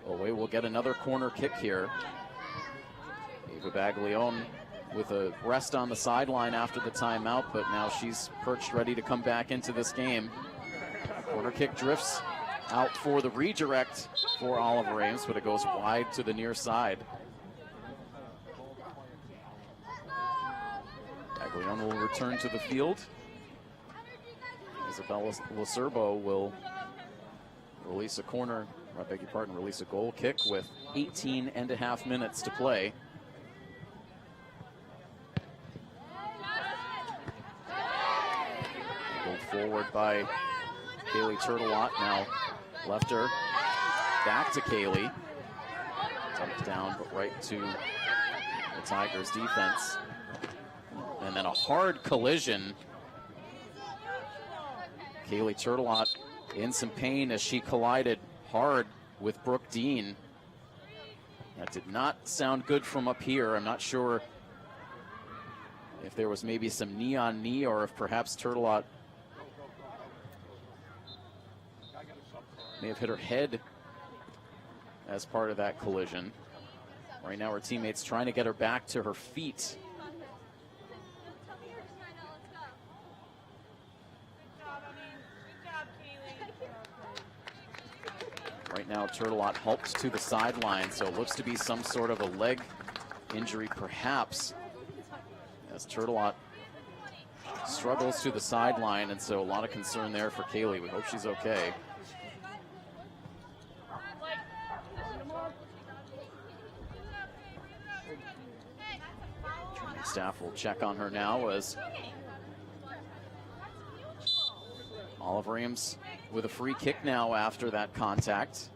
S3: away will get another corner kick here. Eva Baglione with a rest on the sideline after the timeout, but now she's perched ready to come back into this game. Corner kick drifts out for the redirect for Oliver Ames, but it goes wide to the near side. Baglione will return to the field. Isabella Lacerbo will release a corner, I beg your pardon, release a goal kick with 18.5 minutes to play. Pulled forward by Kaylee Turtelot. Now Lefter back to Kaylee. Dumped down, but right to the Tigers defense. And then a hard collision. Kaylee Turtelot in some pain as she collided hard with Brooke Dean. That did not sound good from up here. I'm not sure if there was maybe some knee on knee, or if perhaps Turtelot may have hit her head as part of that collision. Right now her teammates trying to get her back to her feet. Right now Turtelot helped to the sideline, so it looks to be some sort of a leg injury perhaps, as Turtelot struggles to the sideline, and so a lot of concern there for Kaylee. We hope she's okay. Training staff will check on her now as Oliver Ames with a free kick now after that contact.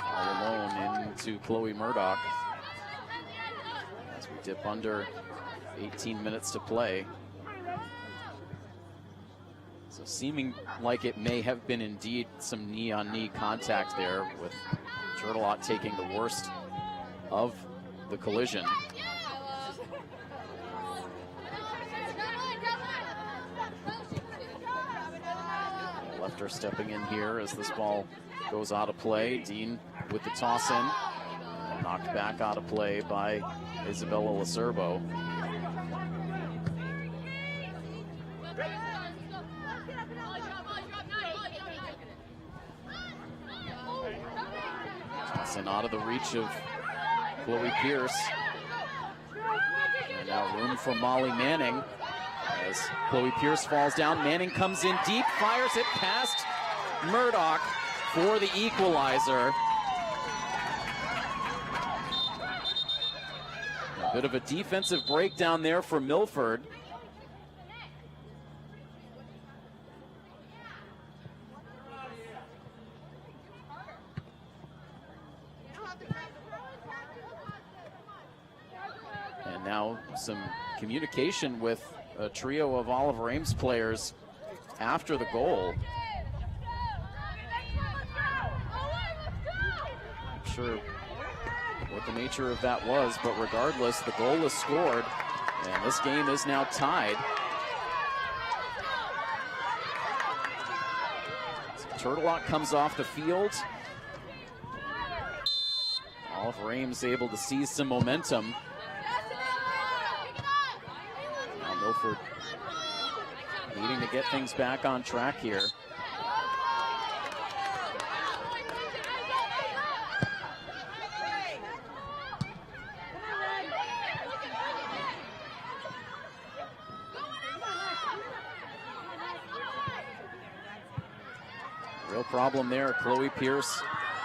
S3: All alone into Chloe Murdoch. As we dip under 18 minutes to play. So seeming like it may have been indeed some knee-on-knee contact there, with Turtelot taking the worst of the collision. Lefter stepping in here as this ball goes out of play. Dean with the toss in. Knocked back out of play by Isabella Lacerbo. Toss in out of the reach of Chloe Pierce. And now room for Molly Manning. As Chloe Pierce falls down, Manning comes in deep, fires it past Murdoch for the equalizer. A bit of a defensive breakdown there for Milford. And now some communication with a trio of Oliver Ames players after the goal. Not sure what the nature of that was, but regardless, the goal is scored, and this game is now tied. So Turtelot comes off the field. Oliver Ames able to seize some momentum. Now Milford needing to get things back on track here. Real problem there. Chloe Pierce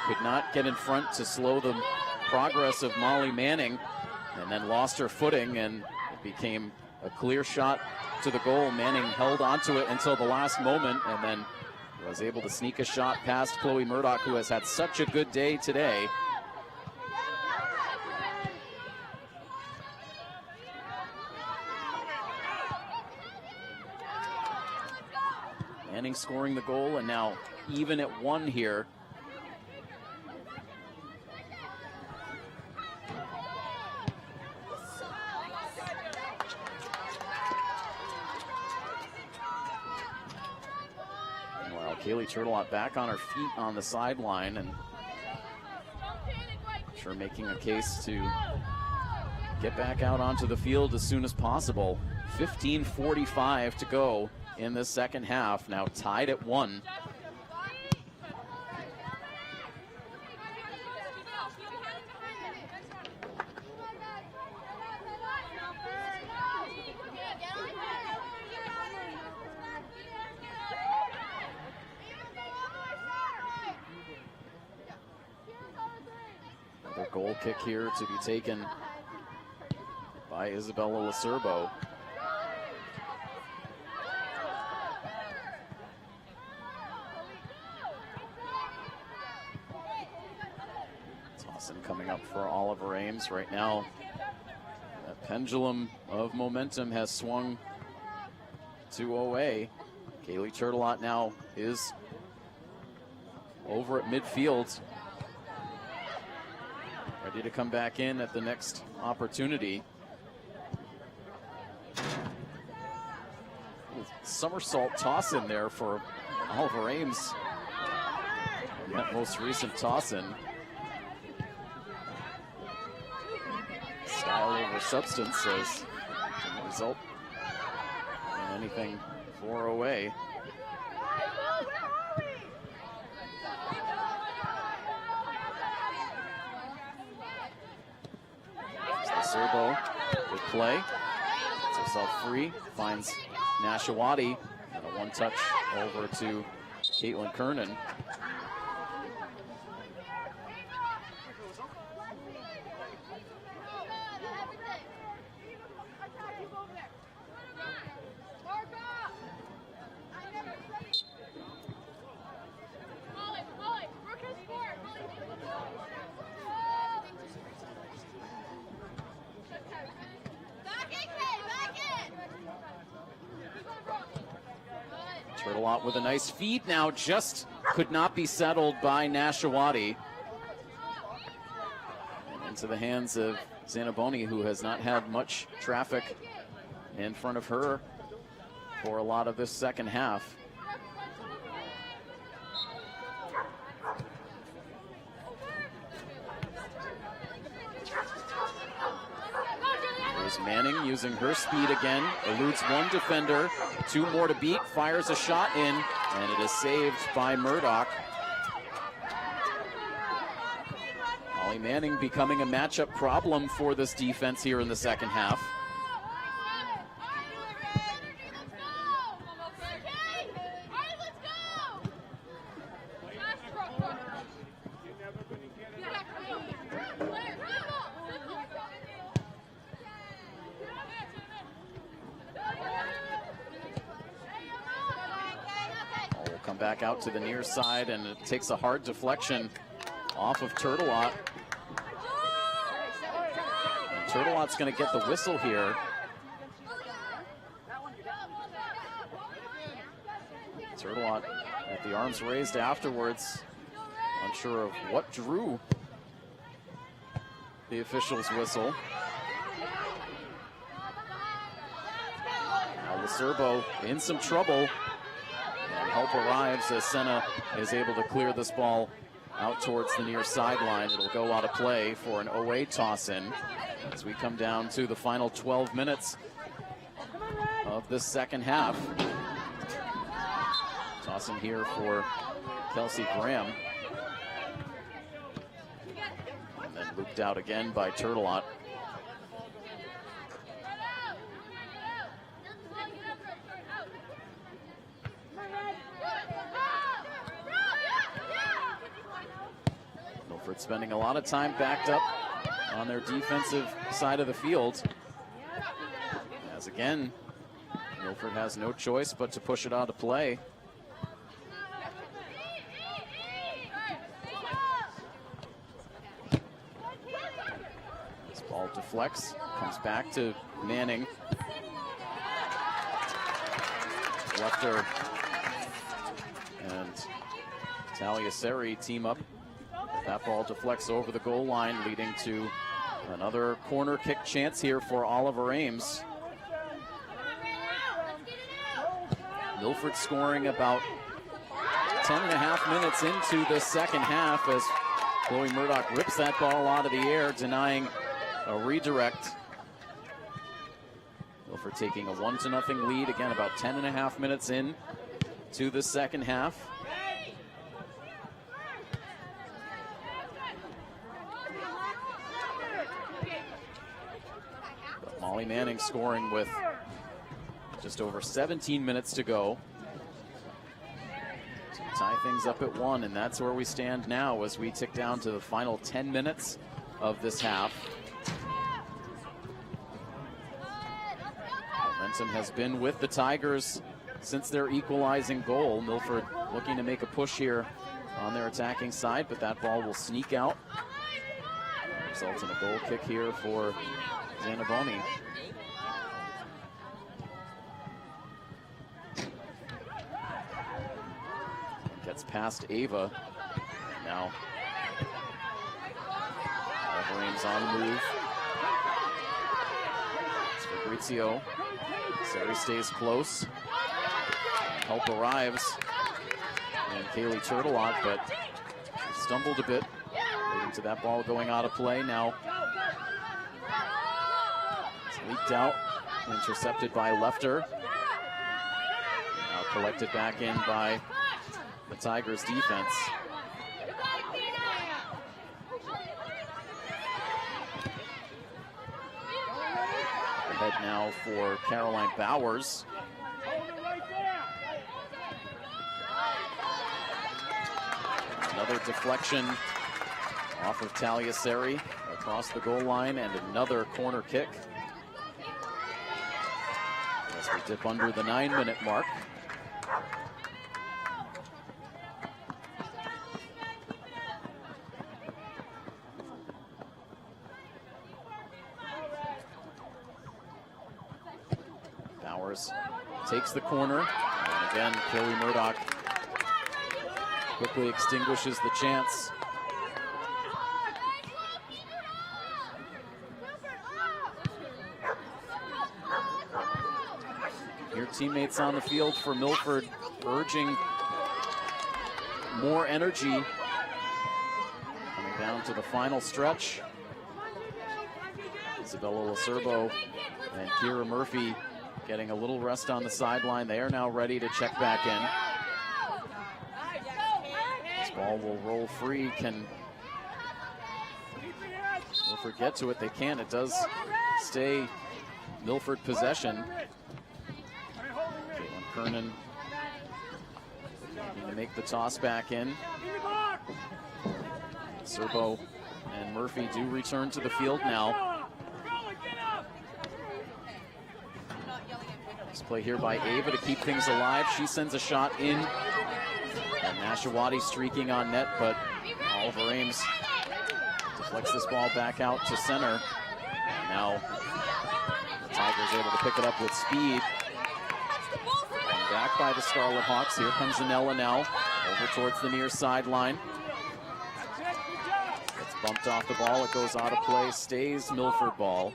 S3: could not get in front to slow the progress of Molly Manning, and then lost her footing, and it became a clear shot to the goal. Manning held onto it until the last moment, and then was able to sneak a shot past Chloe Murdoch, who has had such a good day today. Manning scoring the goal, and now even at 1 here. Meanwhile, Kaylee Turtelot back on her feet on the sideline, and sure making a case to get back out onto the field as soon as possible. 15:45 to go in the second half, now tied at 1. Another goal kick here to be taken by Isabella Lacerbo. Coming up for Oliver Ames right now. That pendulum of momentum has swung to OA. Kaylee Turtelot now is over at midfield, ready to come back in at the next opportunity. Somersault toss in there for Oliver Ames in that most recent toss in. Style over substance as a result in anything for OA. Serbo with play, gets herself free, finds Nashawati, and a one-touch over to Caitlin Kernan. Turtelot with a nice feed now, just could not be settled by Nashawati. And into the hands of Zanaboni, who has not had much traffic in front of her for a lot of this second half. Here's Manning using her speed again, eludes one defender, 2 more to beat, fires a shot in, and it is saved by Murdoch. Molly Manning becoming a matchup problem for this defense here in the second half. Back out to the near side, and it takes a hard deflection off of Turtelot. And Turtelot's going to get the whistle here. Turtelot with the arms raised afterwards, unsure of what drew the official's whistle. Now Lacerbo in some trouble. And help arrives as Senna is able to clear this ball out towards the near sideline. It'll go out of play for an OA toss-in as we come down to the final 12 minutes of this second half. Toss in here for Kelsey Graham. And then looped out again by Turtelot. Milford spending a lot of time backed up on their defensive side of the field. As again, Milford has no choice but to push it out of play. This ball deflects, comes back to Manning. Lefter and Taliaseri team up. That ball deflects over the goal line, leading to another corner kick chance here for Oliver Ames. Milford scoring about 10.5 minutes into the second half as Chloe Murdoch rips that ball out of the air, denying a redirect. Milford taking a 1-0 lead, again about 10.5 minutes in to the second half. But Molly Manning scoring with just over 17 minutes to go to tie things up at 1, and that's where we stand now as we tick down to the final 10 minutes of this half. Momentum has been with the Tigers since their equalizing goal. Milford looking to make a push here on their attacking side, but that ball will sneak out. Results in a goal kick here for Zanaboni. Gets past Ava. Now Ames on the move. It's Fabrizio. Seri stays close. Help arrives. And Kaylee Turtelot, but she stumbled a bit, leading to that ball going out of play. Now it's leaked out, intercepted by Lefter. Now collected back in by the Tigers defense. Ahead now for Caroline Bowers. Another deflection off of Taliaseri across the goal line, and another corner kick as we dip under the 9-minute mark. Bowers takes the corner, and Again, Chloe Murdoch quickly extinguishes the chance. Your teammates on the field for Milford urging more energy. Coming down to the final stretch. Isabella Lacerbo and Kira Murphy getting a little rest on the sideline. They are now ready to check back in. This ball will roll free. Can Milford get to it? They can. It does stay Milford possession. Caitlin Kernan looking to make the toss back in. Serbo and Murphy do return to the field now. Nice play here by Ava to keep things alive. She sends a shot in. And Nashawati streaking on net, but Oliver Ames deflects this ball back out to center. And now the Tigers able to pick it up with speed. And back by the Scarlet Hawks. Here comes Zanella now, over towards the near sideline. Gets bumped off the ball, it goes out of play, stays Milford ball.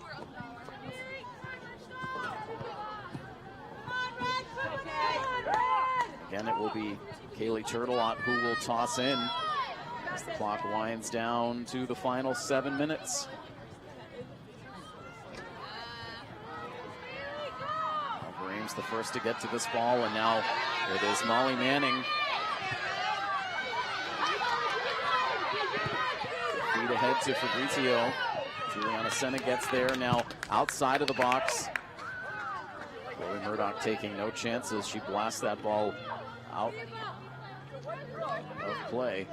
S3: Again, it will be Kaylee Turtelot who will toss in as the clock winds down to the final 7 minutes. Oliver Ames the first to get to this ball, and now it is Molly Manning. Feed ahead to Fabrizio. Juliana Senna gets there, now outside of the box. Chloe Murdoch taking no chances. She blasts that ball out of play.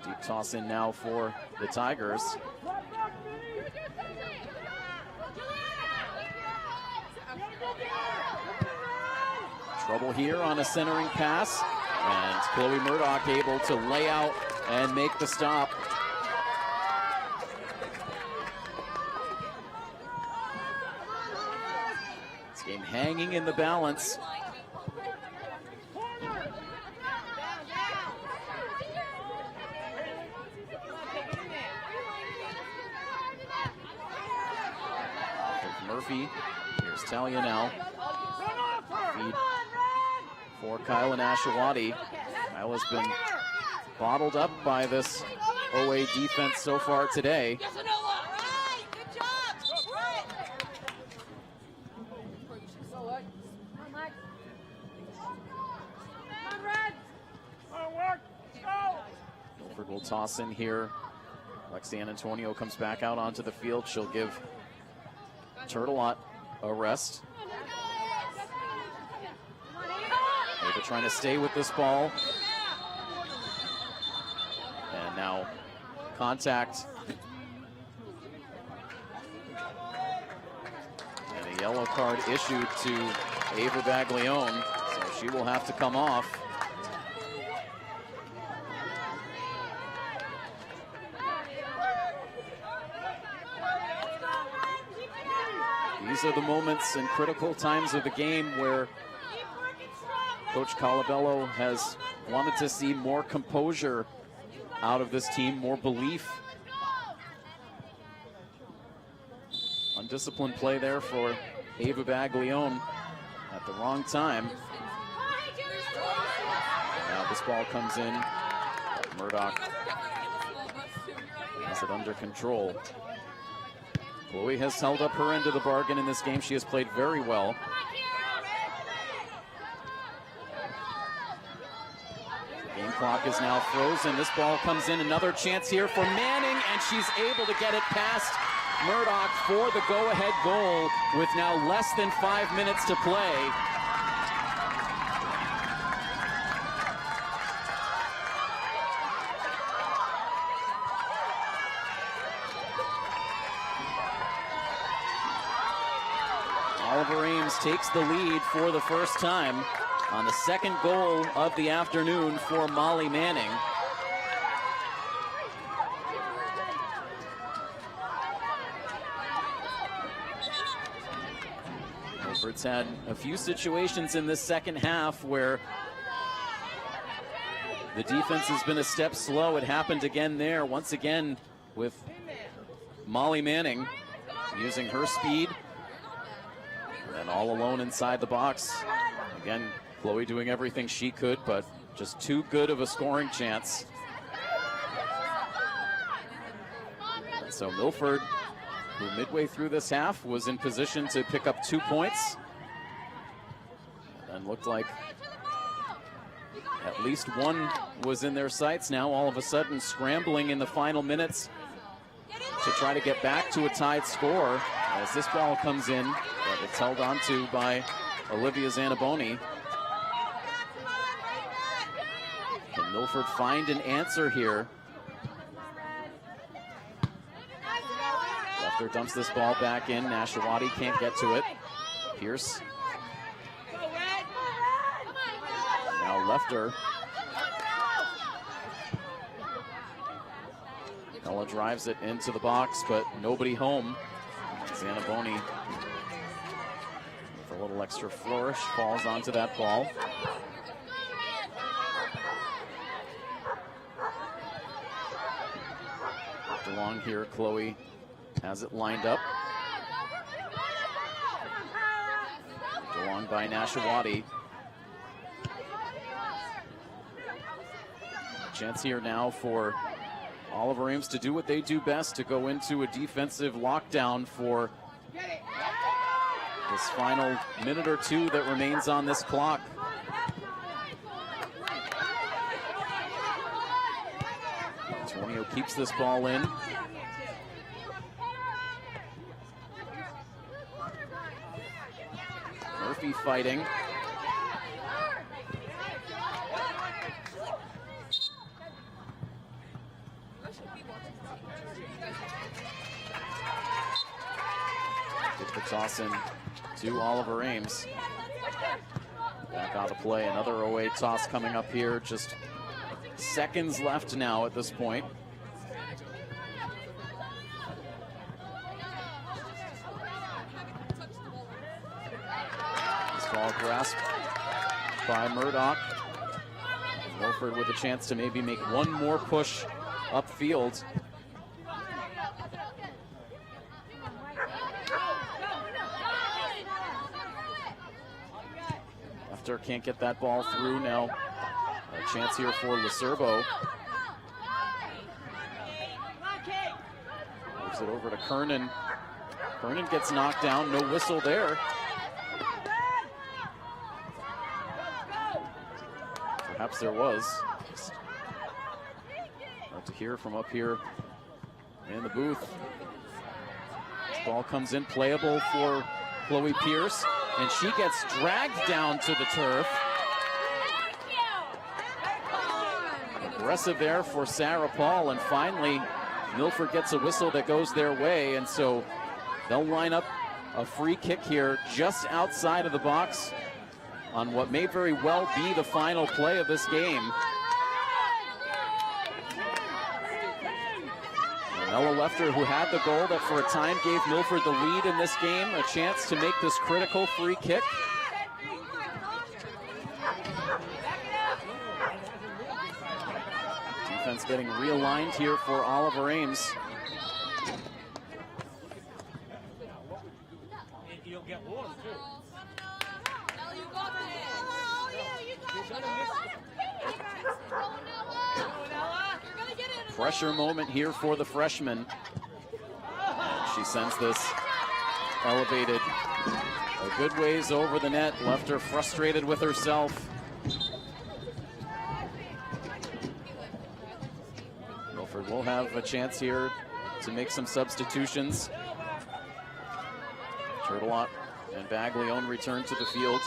S3: Deep toss in now for the Tigers. Trouble here on a centering pass, and Chloe Murdoch able to lay out and make the stop. This game hanging in the balance. Murphy, here's Talia now. Feed for Kyla Nashawati. Kyla's been bottled up by this OA defense so far today. Milford will toss in here. Lexianne Antonio comes back out onto the field. She'll give Turtelot a rest. Ava trying to stay with this ball. And now contact. And a yellow card issued to Ava Baglione, so she will have to come off. These are the moments and critical times of the game where Coach Colabello has wanted to see more composure out of this team, more belief. Undisciplined play there for Ava Baglione at the wrong time. Now this ball comes in. Murdoch has it under control. Chloe has held up her end of the bargain in this game. She has played very well. Game clock is now frozen. This ball comes in. Another chance here for Manning, and she's able to get it past Murdoch for the go-ahead goal with now less than 5 minutes to play. Oliver Ames takes the lead for the first time on the second goal of the afternoon for Molly Manning. Milford's had a few situations in this second half where the defense has been a step slow. It happened again there, once again with Molly Manning using her speed and all alone inside the box. Again, Chloe doing everything she could, but just too good of a scoring chance. And so Milford, who midway through this half was in position to pick up 2 points, and looked like at least one was in their sights. Now all of a sudden scrambling in the final minutes to try to get back to a tied score as this ball comes in, but it's held on to by Olivia Zanaboni. Can Milford find an answer here? Lefter dumps this ball back in. Nashawati can't get to it. Pierce. Now Lefter. Ella drives it into the box, but nobody home. Zanaboni, with a little extra flourish, falls onto that ball. Along here, Chloe has it lined up. Along by Nashawati. Chance here now for Oliver Ames to do what they do best, to go into a defensive lockdown for this final minute or two that remains on this clock. Antonio keeps this ball in. Murphy fighting. Get the toss in to Oliver Ames. Back out of play. Another 0-8 toss coming up here. Just seconds left now at this point. This ball grasped by Murdoch. Milford with a chance to maybe make one more push upfield. Lefter can't get that ball through now. A chance here for Lacerbo. Moves it over to Kernan. Kernan gets knocked down, no whistle there. Perhaps there was. Hard to hear from up here in the booth. This ball comes in playable for Chloe Pierce, and she gets dragged down to the turf. Aggressive there for Sarah Paul, and finally Milford gets a whistle that goes their way, and so they'll line up a free kick here just outside of the box on what may very well be the final play of this game. Ella Lefter, who had the goal that for a time gave Milford the lead in this game, a chance to make this critical free kick. Defense getting realigned here for Oliver Ames.
S5: You'll get one, too.
S3: Pressure moment here for the freshman. And she sends this elevated a good ways over the net. Left her frustrated with herself. Milford will have a chance here to make some substitutions. Turtelot and Baglione return to the field.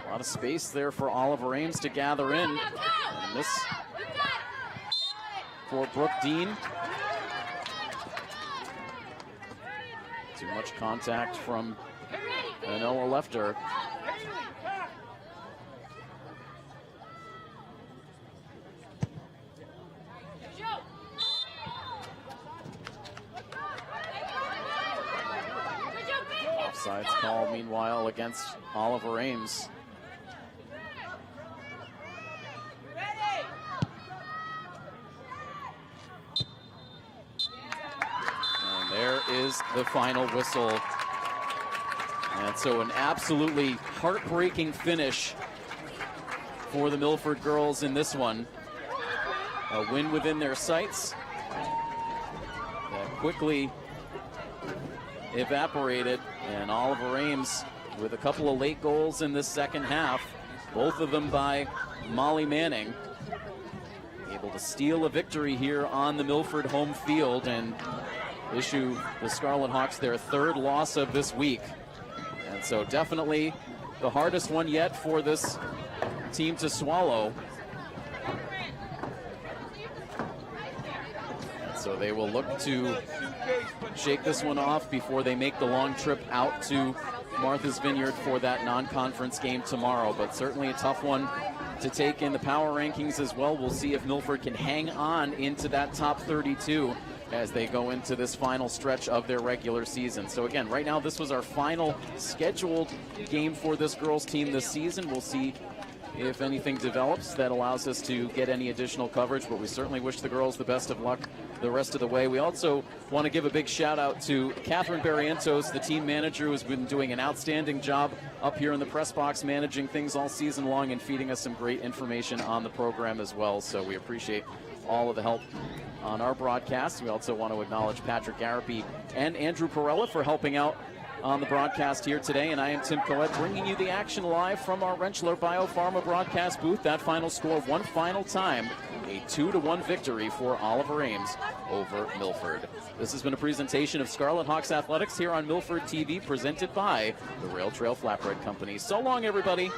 S3: A lot of space there for Oliver Ames to gather in. And this for Brooke Dean. Too much contact from Ella Lefter. Offsides call, meanwhile, against Oliver Ames. And there is the final whistle. And so an absolutely heartbreaking finish for the Milford girls in this one. A win within their sights that quickly evaporated, and Oliver Ames with a couple of late goals in this second half, both of them by Molly Manning, able to steal a victory here on the Milford home field and issue the Scarlet Hawks their third loss of this week. And so definitely the hardest one yet for this team to swallow. So they will look to shake this one off before they make the long trip out to Martha's Vineyard for that non-conference game tomorrow. But certainly a tough one to take in the power rankings as well. We'll see if Milford can hang on into that top 32 as they go into this final stretch of their regular season. So again, right now this was our final scheduled game for this girls team this season. We'll see if anything develops that allows us to get any additional coverage, but we certainly wish the girls the best of luck the rest of the way. We also want to give a big shout out to Catherine Barrientos, the team manager, who has been doing an outstanding job up here in the press box, managing things all season long and feeding us some great information on the program as well. So we appreciate all of the help on our broadcast. We also want to acknowledge Patrick Garapi and Andrew Perella for helping out on the broadcast here today. And I am Tim Collette, bringing you the action live from our Rentschler Biopharma broadcast booth. That final score one final time, a 2-1 victory for Oliver Ames over Milford. This has been a presentation of Scarlet Hawks Athletics here on Milford TV, presented by the Rail Trail Flatbread Company. So long, everybody.